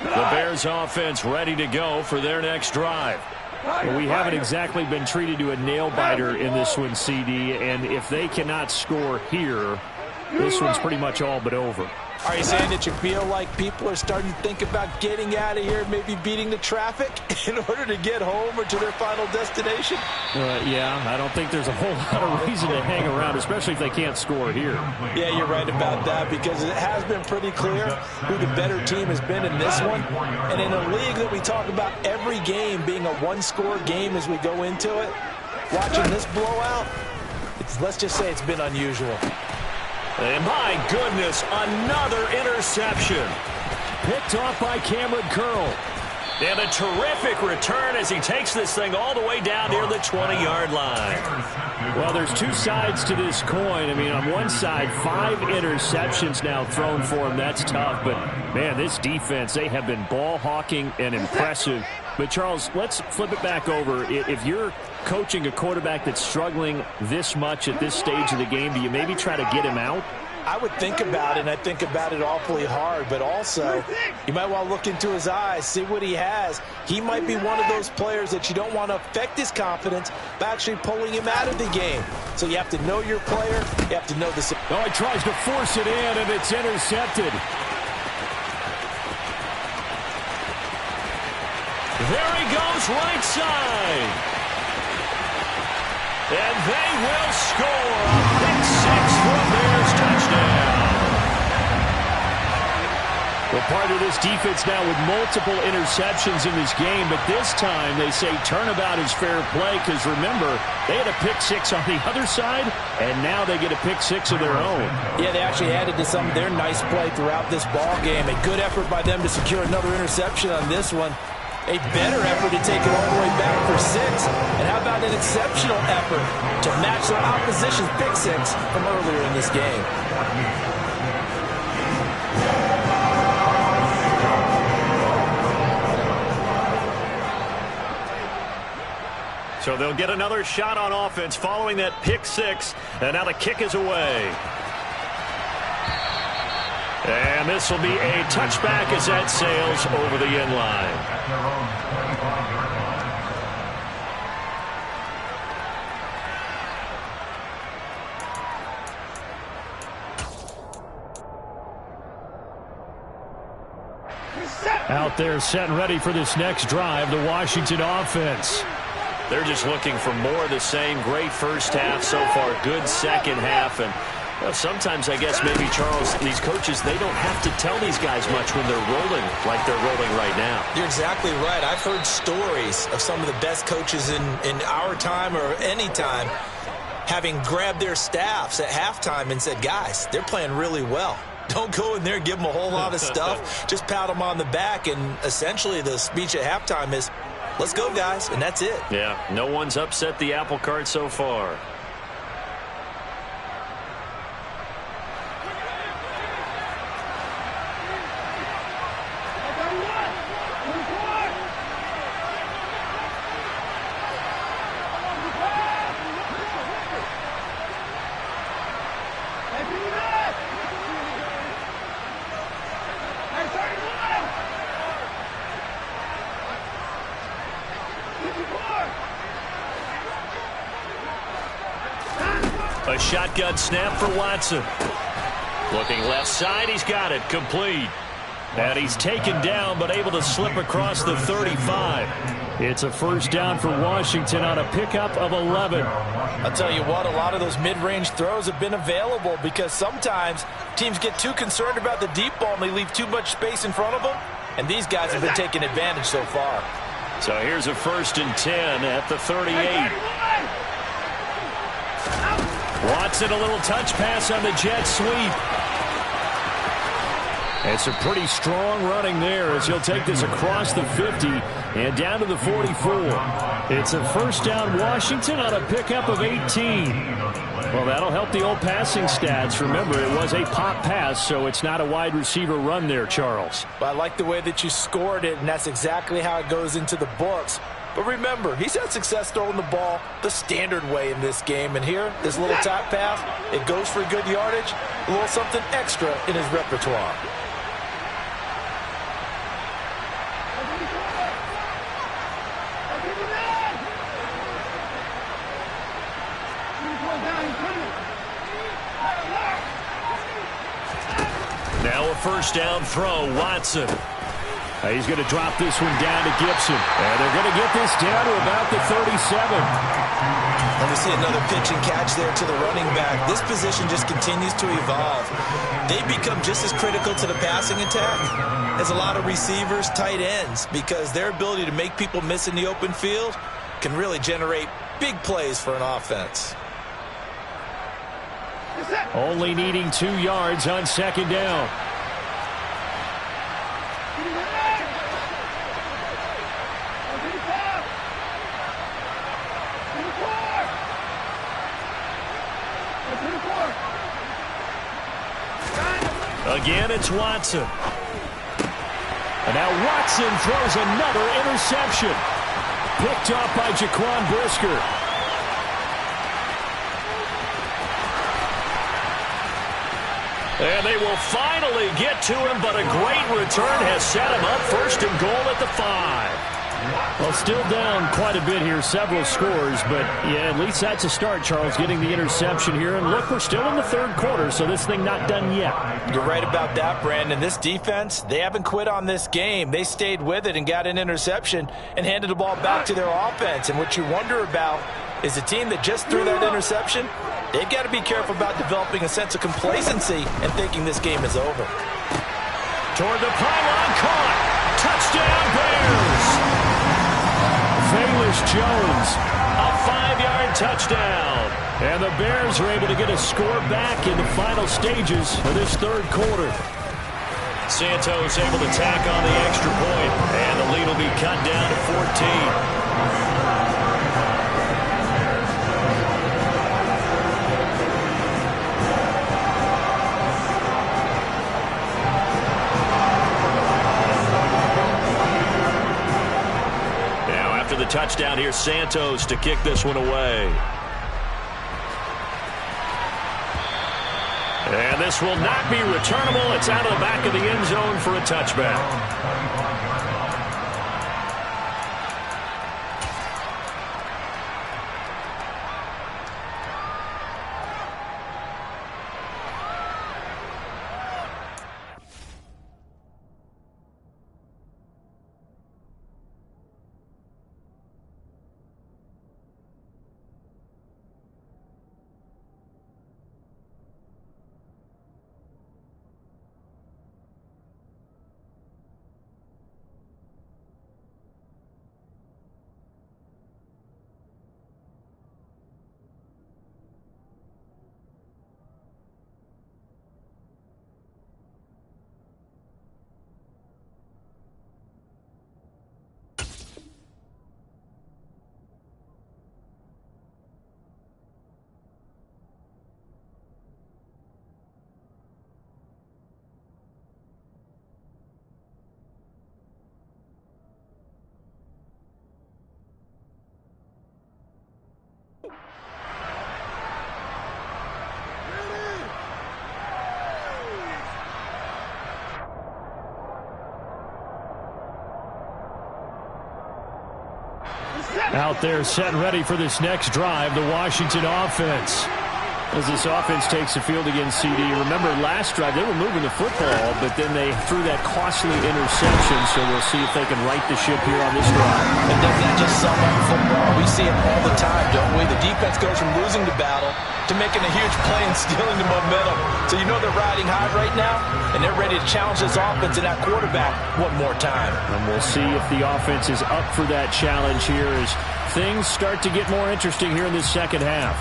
The Bears offense ready to go for their next drive. Well, we haven't exactly been treated to a nail-biter in this one, CD, and if they cannot score here, this one's pretty much all but over. Are you saying that you feel like people are starting to think about getting out of here, maybe beating the traffic in order to get home or to their final destination? Yeah, I don't think there's a whole lot of reason to hang around, especially if they can't score here. Yeah, you're right about that, because it has been pretty clear who the better team has been in this one. And in a league that we talk about every game being a one-score game as we go into it, watching this blowout, let's just say it's been unusual. And my goodness, another interception. Picked off by Cameron Curl. And a terrific return as he takes this thing all the way down near the 20-yard line. Well, there's two sides to this coin. I mean, on one side, 5 interceptions now thrown for him. That's tough. But, man, this defense, they have been ball hawking and impressive. But, Charles, let's flip it back over. If you're coaching a quarterback that's struggling this much at this stage of the game, do you maybe try to get him out? I would think about it, and I think about it awfully hard, but also you might want to look into his eyes, see what he has. He might be one of those players that you don't want to affect his confidence by actually pulling him out of the game. So you have to know your player. You have to know the... Oh, he tries to force it in, and it's intercepted. There he goes, right side. And they will score a pick six for a Bears touchdown. Well, part of this defense now with multiple interceptions in this game, but this time they say turnabout is fair play because, remember, they had a pick six on the other side, and now they get a pick six of their own. Yeah, they actually added to some of their nice play throughout this ball game. A good effort by them to secure another interception on this one. A better effort to take it all the way back for 6. And how about an exceptional effort to match their opposition's pick six from earlier in this game? So they'll get another shot on offense following that pick six. And now the kick is away. And this will be a touchback as that sails over the end line. Out there set and ready for this next drive, the Washington offense. They're just looking for more of the same. Great first half so far, good second half, and well, sometimes I guess maybe, Charles, these coaches, they don't have to tell these guys much when they're rolling like they're rolling right now. You're exactly right. I've heard stories of some of the best coaches in our time or any time having grabbed their staffs at halftime and said, guys, they're playing really well. Don't go in there and give them a whole lot of stuff. Just pat them on the back, and essentially the speech at halftime is, let's go, guys, and that's it. Yeah, no one's upset the apple cart so far. A shotgun snap for Watson. Looking left side, he's got it, complete. And he's taken down, but able to slip across the 35. It's a first down for Washington on a pickup of 11. I'll tell you what, a lot of those mid-range throws have been available because sometimes teams get too concerned about the deep ball and they leave too much space in front of them. And these guys have been taking advantage so far. So here's a 1st and 10 at the 38. Watson, a little touch pass on the jet sweep. It's a pretty strong running there as he'll take this across the 50 and down to the 44. It's a first down Washington on a pickup of 18. Well, that'll help the old passing stats. Remember, it was a pop pass, so it's not a wide receiver run there, Charles. But I like the way that you scored it, and that's exactly how it goes into the books. But remember, he's had success throwing the ball the standard way in this game. And here, this little top pass, it goes for good yardage, a little something extra in his repertoire. Now a first down throw, Watson. He's going to drop this one down to Gibson. And they're going to get this down to about the 37. And we see another pitch and catch there to the running back. This position just continues to evolve. They become just as critical to the passing attack as a lot of receivers, tight ends, because their ability to make people miss in the open field can really generate big plays for an offense. Only needing 2 yards on second down. Again, it's Watson. And now Watson throws another interception. Picked off by Jaquan Brisker. And they will finally get to him, but a great return has set him up first and goal at the 5. Well, still down quite a bit here, several scores, but yeah, at least that's a start, Charles, getting the interception here. And look, we're still in the third quarter, so this thing not done yet. You're right about that, Brandon. This defense, they haven't quit on this game. They stayed with it and got an interception and handed the ball back to their offense. And what you wonder about is a team that just threw that interception, they've got to be careful about developing a sense of complacency and thinking this game is over. Toward the pylon, caught. Touchdown, Bears. Velus Jones, A 5-yard touchdown. and the Bears are able to get a score back in the final stages of this third quarter. Santos able to tack on the extra point, and the lead will be cut down to 14. The touchdown here, Santos to kick this one away. And this will not be returnable. It's out of the back of the end zone for a touchback. Out there set and ready for this next drive, the Washington offense. As this offense takes the field against CD. Remember, last drive, they were moving the football, but then they threw that costly interception, so we'll see if they can right the ship here on this drive. And doesn't that just sum up football? We see it all the time, don't we? The defense goes from losing the battle to making a huge play and stealing the momentum. So you know they're riding high right now, and they're ready to challenge this offense and that quarterback one more time. And we'll see if the offense is up for that challenge here as things start to get more interesting here in this second half.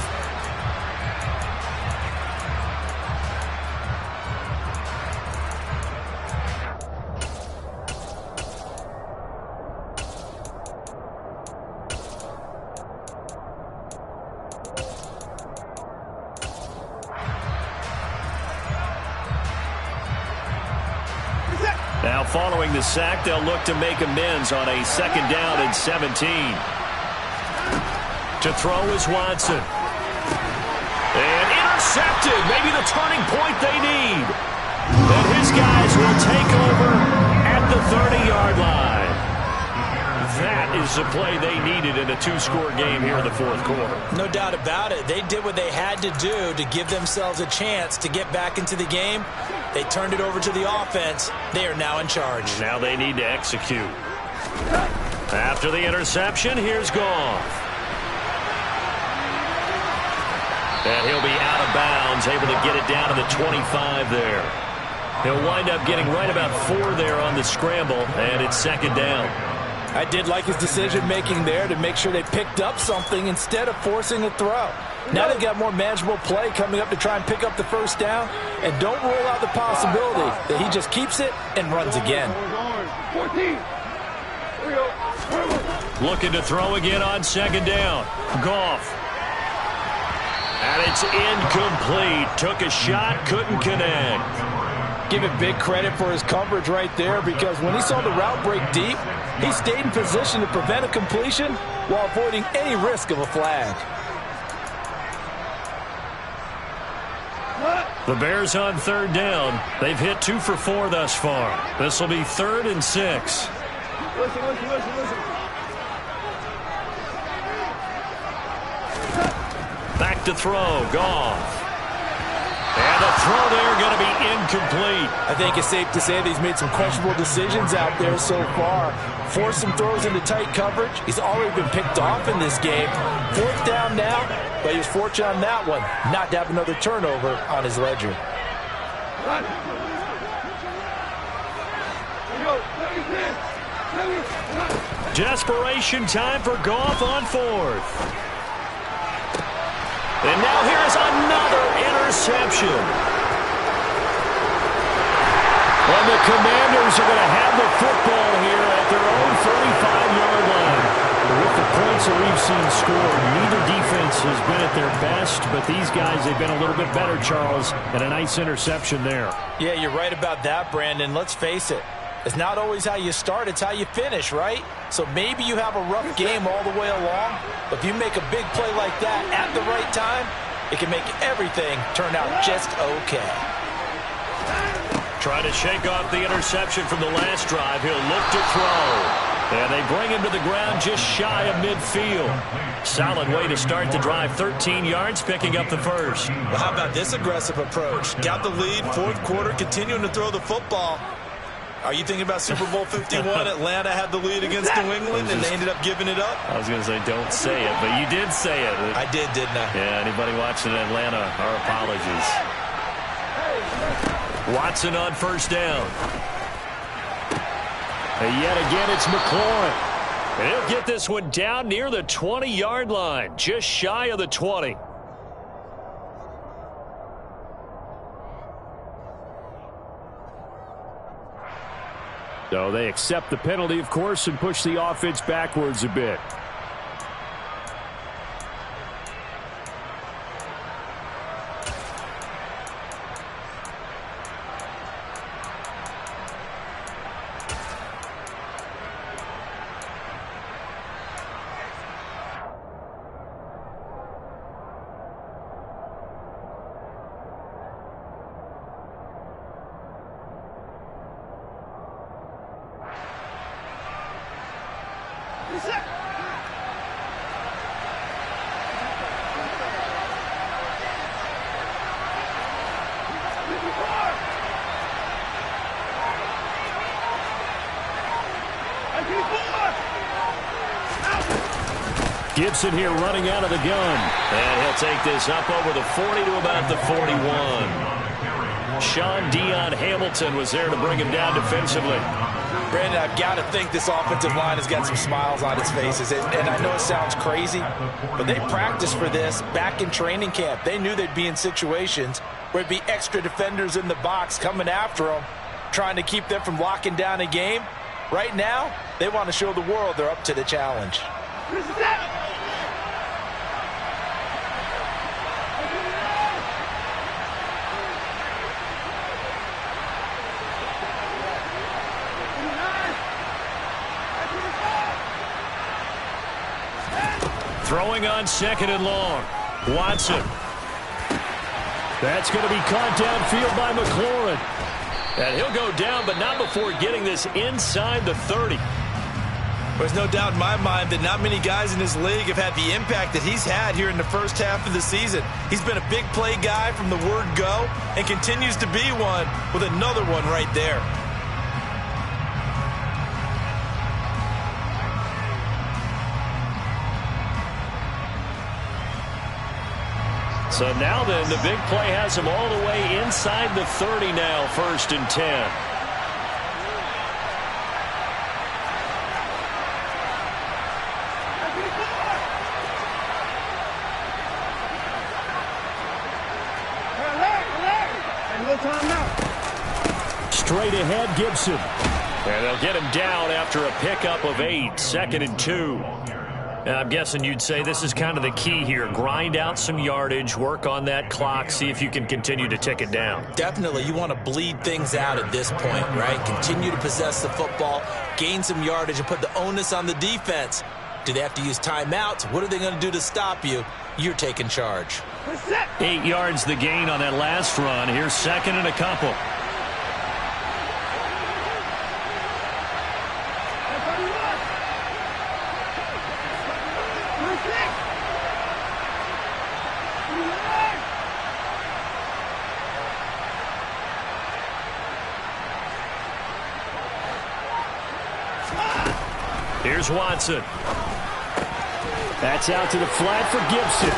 Now following the sack, they'll look to make amends on a second down and 17. To throw is Watson. And intercepted. Maybe the turning point they need. And his guys will take over at the 30-yard line. That that is the play they needed in a two-score game here in the fourth quarter. No doubt about it. They did what they had to do to give themselves a chance to get back into the game. They turned it over to the offense. They are now in charge. Now they need to execute. After the interception, here's Goff. And he'll be out of bounds, able to get it down to the 25 there. He'll wind up getting right about 4 there on the scramble, and it's second down. I did like his decision-making there to make sure they picked up something instead of forcing a throw. Now they've got more manageable play coming up to try and pick up the first down, and don't rule out the possibility that he just keeps it and runs again. 14. Here we go. Looking to throw again on second down. Goff. And it's incomplete. Took a shot, couldn't connect. Give him big credit for his coverage right there, because when he saw the route break deep, he stayed in position to prevent a completion while avoiding any risk of a flag. The Bears on third down. They've hit 2 for 4 thus far. This will be 3rd and 6. Listen. Back to throw. Goff. And the throw there going to be incomplete. I think it's safe to say that he's made some questionable decisions out there so far. Forced some throws into tight coverage. He's already been picked off in this game. 4th down now, but he was fortunate on that one not to have another turnover on his ledger. Desperation time for Goff on 4th. And now here's another interception. And the Commanders are going to have the football here at their own 35-yard line. With the points that we've seen scored, neither defense has been at their best, but these guys, they've been a little bit better, Charles, and a nice interception there. Yeah, you're right about that, Brandon. Let's face it. It's not always how you start, it's how you finish, right? So maybe you have a rough game all the way along, but if you make a big play like that at the right time, it can make everything turn out just okay. Trying to shake off the interception from the last drive. He'll look to throw. And they bring him to the ground just shy of midfield. Solid way to start the drive. 13 yards, picking up the first. Well, how about this aggressive approach? Got the lead, 4th quarter, continuing to throw the football. Are you thinking about Super Bowl 51? Atlanta had the lead against New England, and they ended up giving it up? I was going to say, don't say it, but you did say it. I did, didn't I? Yeah, anybody watching Atlanta, our apologies. Watson on first down. And yet again, it's McLaurin. And he'll get this one down near the 20-yard line, just shy of the 20. So they accept the penalty, of course, and push the offense backwards a bit. Gibson here running out of the gun. And he'll take this up over the 40 to about the 41. Sean Dion Hamilton was there to bring him down defensively. Brandon, I've got to think this offensive line has got some smiles on its faces. And I know it sounds crazy, but they practiced for this back in training camp. They knew they'd be in situations where it'd be extra defenders in the box coming after them, trying to keep them from locking down a game. Right now, they want to show the world they're up to the challenge. Throwing on second and long. Watson. That's going to be caught downfield by McLaurin. And he'll go down, but not before getting this inside the 30. There's no doubt in my mind that not many guys in this league have had the impact that he's had here in the first half of the season. He's been a big play guy from the word go and continues to be one with another one right there. So now then, the big play has him all the way inside the 30 now, 1st and 10. Straight ahead, Gibson. And they'll get him down after a pickup of 8, 2nd and 2. I'm guessing you'd say this is kind of the key here. Grind out some yardage, work on that clock, see if you can continue to tick it down. Definitely, you want to bleed things out at this point, right? Continue to possess the football, gain some yardage, and put the onus on the defense. Do they have to use timeouts? What are they going to do to stop you? You're taking charge. 8 yards the gain on that last run. Here's 2nd and a couple. Here's Watson. That's out to the flat for Gibson.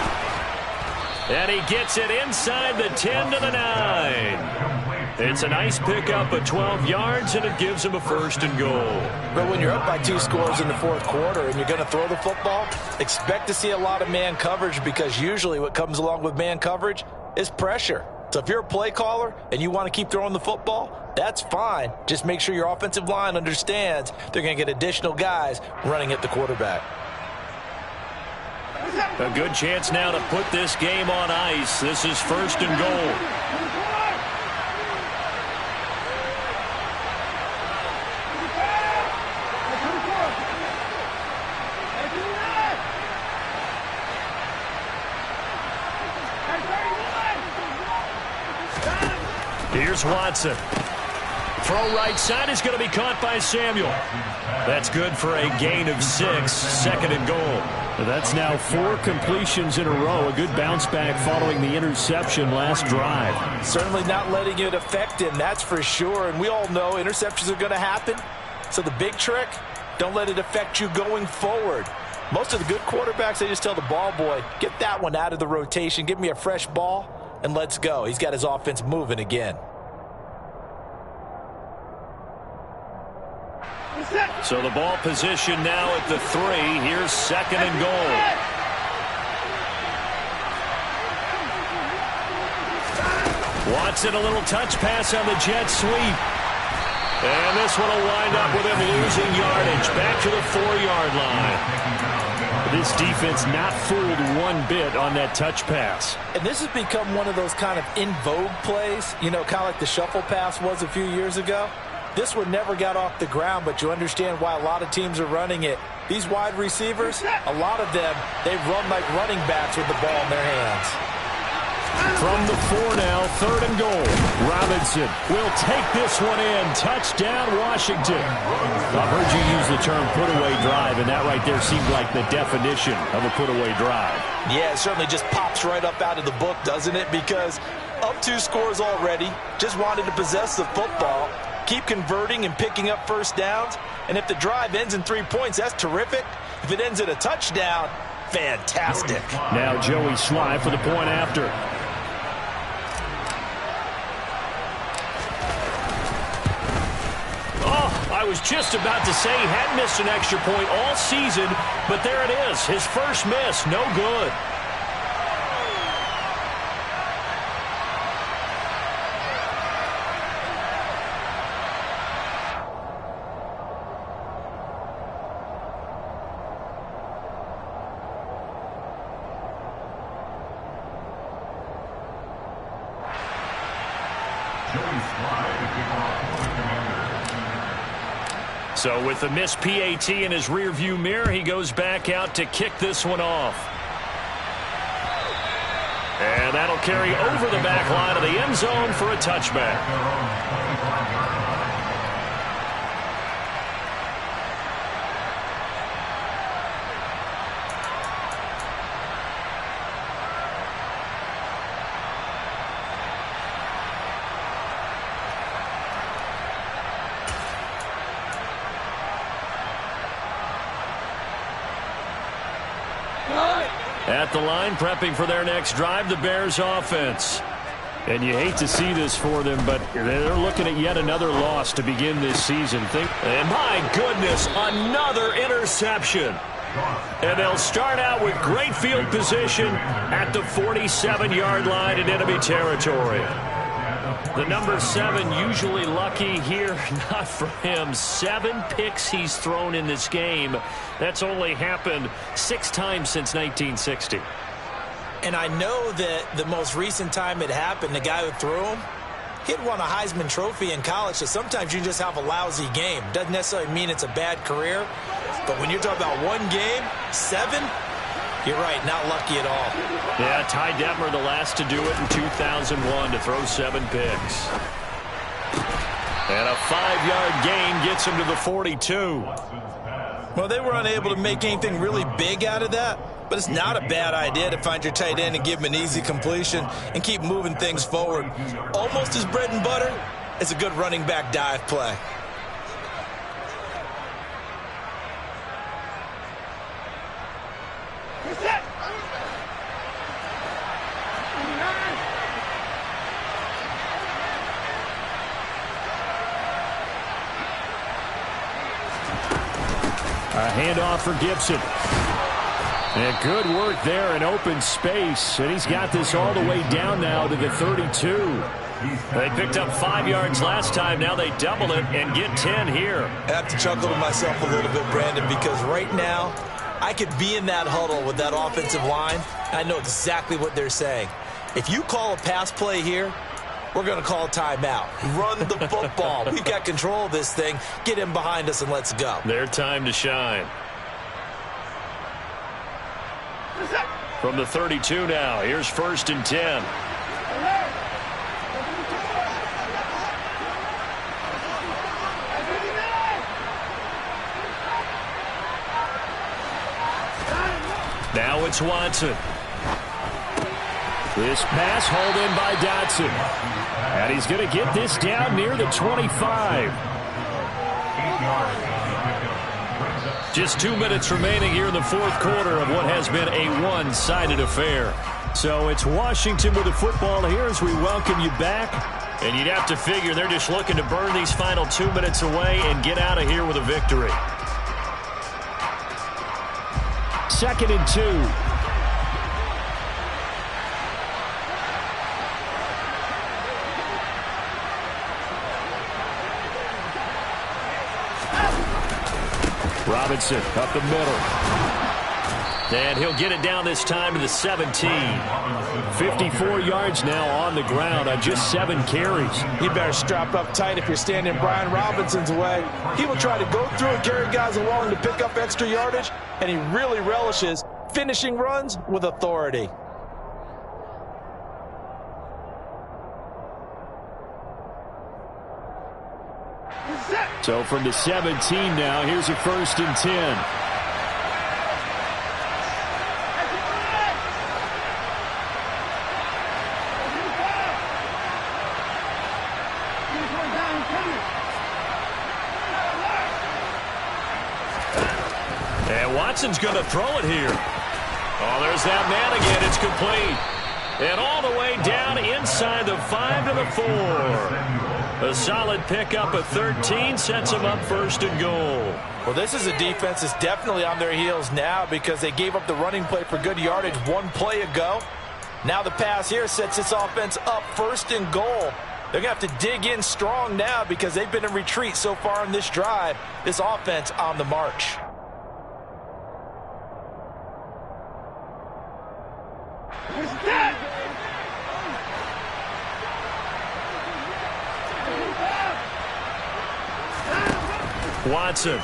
And he gets it inside the 10 to the 9. It's a nice pickup of 12 yards, and it gives him a 1st and goal. But when you're up by 2 scores in the 4th quarter and you're going to throw the football, expect to see a lot of man coverage, because usually what comes along with man coverage is pressure. So if you're a play caller and you want to keep throwing the football, that's fine. Just make sure your offensive line understands they're going to get additional guys running at the quarterback. A good chance now to put this game on ice. This is 1st and goal. Here's Watson. Throw right side is going to be caught by Samuel. That's good for a gain of 6, 2nd and goal. That's now 4 completions in a row. A good bounce back following the interception last drive. Certainly not letting it affect him, that's for sure. And we all know interceptions are going to happen. So the big trick, don't let it affect you going forward. Most of the good quarterbacks, they just tell the ball boy, get that one out of the rotation, give me a fresh ball, and let's go. He's got his offense moving again. So the ball position now at the 3. Here's 2nd and goal. Watson, a little touch pass on the jet sweep. And this one will wind up with him losing yardage. Back to the 4-yard line. This defense not fooled one bit on that touch pass. And this has become one of those kind of in vogue plays, you know, kind of like the shuffle pass was a few years ago. This one never got off the ground, but you understand why a lot of teams are running it. These wide receivers, a lot of them, they run like running backs with the ball in their hands. From the 4 now, 3rd and goal. Robinson will take this one in. Touchdown, Washington. I've heard you use the term put-away drive, and that right there seemed like the definition of a put-away drive. Yeah, it certainly just pops right up out of the book, doesn't it? Because up 2 scores already, just wanted to possess the football, keep converting and picking up first downs. And if the drive ends in 3 points, that's terrific. If it ends in a touchdown, fantastic. Now Joey Sly for the point after. Oh, I was just about to say he had missed an extra point all season, but there it is. His first miss, no good. So with the missed PAT in his rearview mirror, he goes back out to kick this one off. And that'll carry over the back line of the end zone for a touchback. At the line, prepping for their next drive, the Bears offense. And you hate to see this for them, but they're looking at yet another loss to begin this season. And my goodness, another interception. And they'll start out with great field position at the 47-yard line in enemy territory. The number 7 usually lucky here, not for him. 7 picks he's thrown in this game. That's only happened 6 times since 1960. And I know that the most recent time it happened, the guy who threw him, he'd won a Heisman Trophy in college, so sometimes you just have a lousy game. Doesn't necessarily mean it's a bad career, but when you're talking about one game, 7, you're right, not lucky at all. Yeah, Ty Detmer, the last to do it in 2001, to throw 7 picks. And a 5-yard gain gets him to the 42. Well, they were unable to make anything really big out of that, but it's not a bad idea to find your tight end and give him an easy completion and keep moving things forward. Almost his bread and butter. It's a good running back dive play. A handoff for Gibson. And good work there in open space. And he's got this all the way down now to the 32. They picked up 5 yards last time. Now they double it and get 10 here. I have to chuckle to myself a little bit, Brandon, because right now I could be in that huddle with that offensive line. I know exactly what they're saying. If you call a pass play here, we're going to call a timeout. Run the football. We've got control of this thing. Get him behind us and let's go. Their time to shine. From the 32 now, here's 1st and 10. Now it's Watson. This pass hauled in by Dotson. And he's going to get this down near the 25. Just 2 minutes remaining here in the 4th quarter of what has been a one-sided affair. So it's Washington with the football here as we welcome you back. And you'd have to figure they're just looking to burn these final 2 minutes away and get out of here with a victory. 2nd and 2. Robinson up the middle. And he'll get it down this time to the 17. 54 yards now on the ground on just 7 carries. You better strap up tight if you're standing Brian Robinson's way. He will try to go through and carry guys along to pick up extra yardage, and he really relishes finishing runs with authority. So from the 17 now, here's a 1st and 10. And Watson's going to throw it here. Oh, there's that man again. It's complete. And all the way down inside the 5 to the 4. A solid pickup of 13 sets them up 1st and goal. Well, this is a defense that's definitely on their heels now because they gave up the running play for good yardage 1 play ago. Now the pass here sets this offense up 1st and goal. They're going to have to dig in strong now because they've been in retreat so far in this drive. This offense on the march. Watson.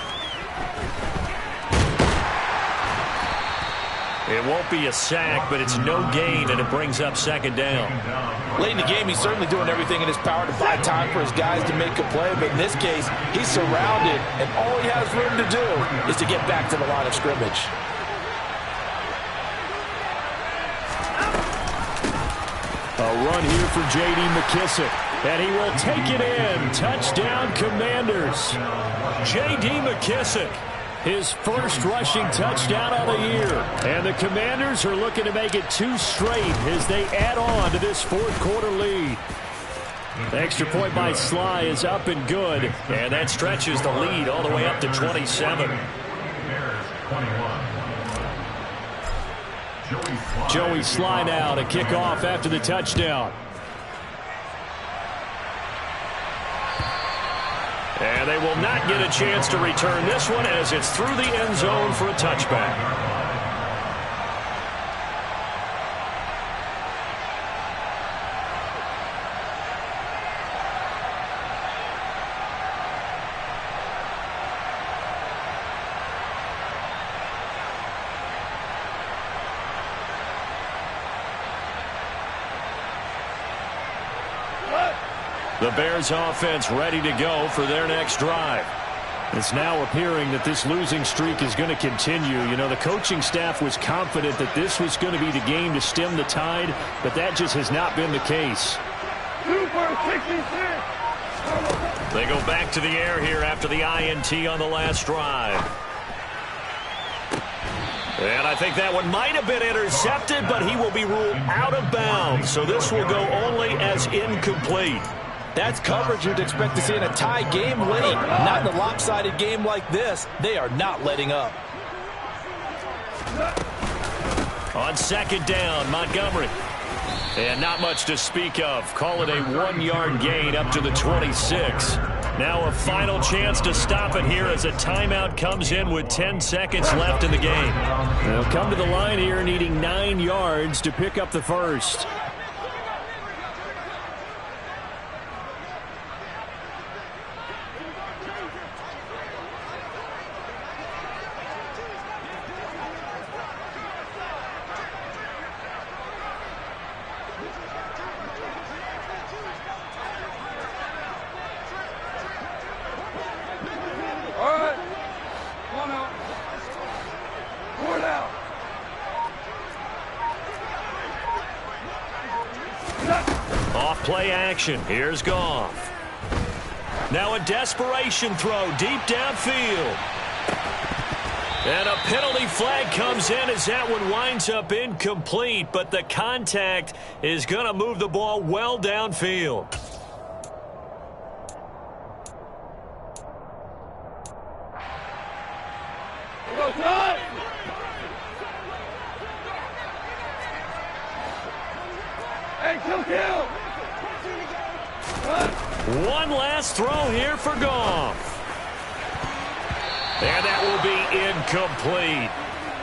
It won't be a sack, but it's no gain, and it brings up 2nd down. Late in the game, he's certainly doing everything in his power to buy time for his guys to make a play, but in this case, he's surrounded, and all he has room to do is to get back to the line of scrimmage. A run here for J.D. McKissick. And he will take it in. Touchdown, Commanders. J.D. McKissick His first rushing touchdown of the year. And the Commanders are looking to make it 2 straight as they add on to this fourth-quarter lead. The extra point by Sly is up and good, and that stretches the lead all the way up to 27. Joey Sly now to kick off after the touchdown. And they will not get a chance to return this one as it's through the end zone for a touchback. The Bears offense ready to go for their next drive. It's now appearing that this losing streak is going to continue. You know, the coaching staff was confident that this was going to be the game to stem the tide, but that just has not been the case. They go back to the air here after the INT on the last drive. And I think that one might have been intercepted, but he will be ruled out of bounds. So this will go only as incomplete. That's coverage you'd expect to see in a tie game late. Not in a lopsided game like this. They are not letting up. On second down, Montgomery. And not much to speak of. Call it a 1-yard gain up to the 26. Now a final chance to stop it here as a timeout comes in with 10 seconds left in the game. They'll come to the line here needing 9 yards to pick up the first. Play action. Here's Goff. Now a desperation throw deep downfield. And a penalty flag comes in as that one winds up incomplete, but the contact is going to move the ball well downfield. One last throw here for Goff. And that will be incomplete.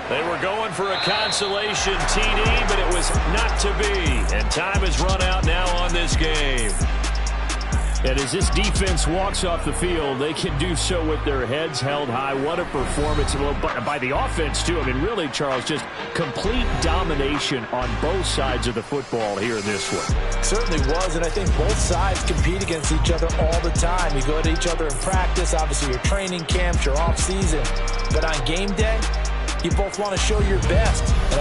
They were going for a consolation TD, but it was not to be. And time has run out now on this game. And as this defense walks off the field, they can do so with their heads held high. What a performance by the offense, too. I mean, really, Charles, just complete domination on both sides of the football here in this one. Certainly was, and I think both sides compete against each other all the time. You go to each other in practice, obviously your training camps, your off season. But on game day, you both want to show your best. And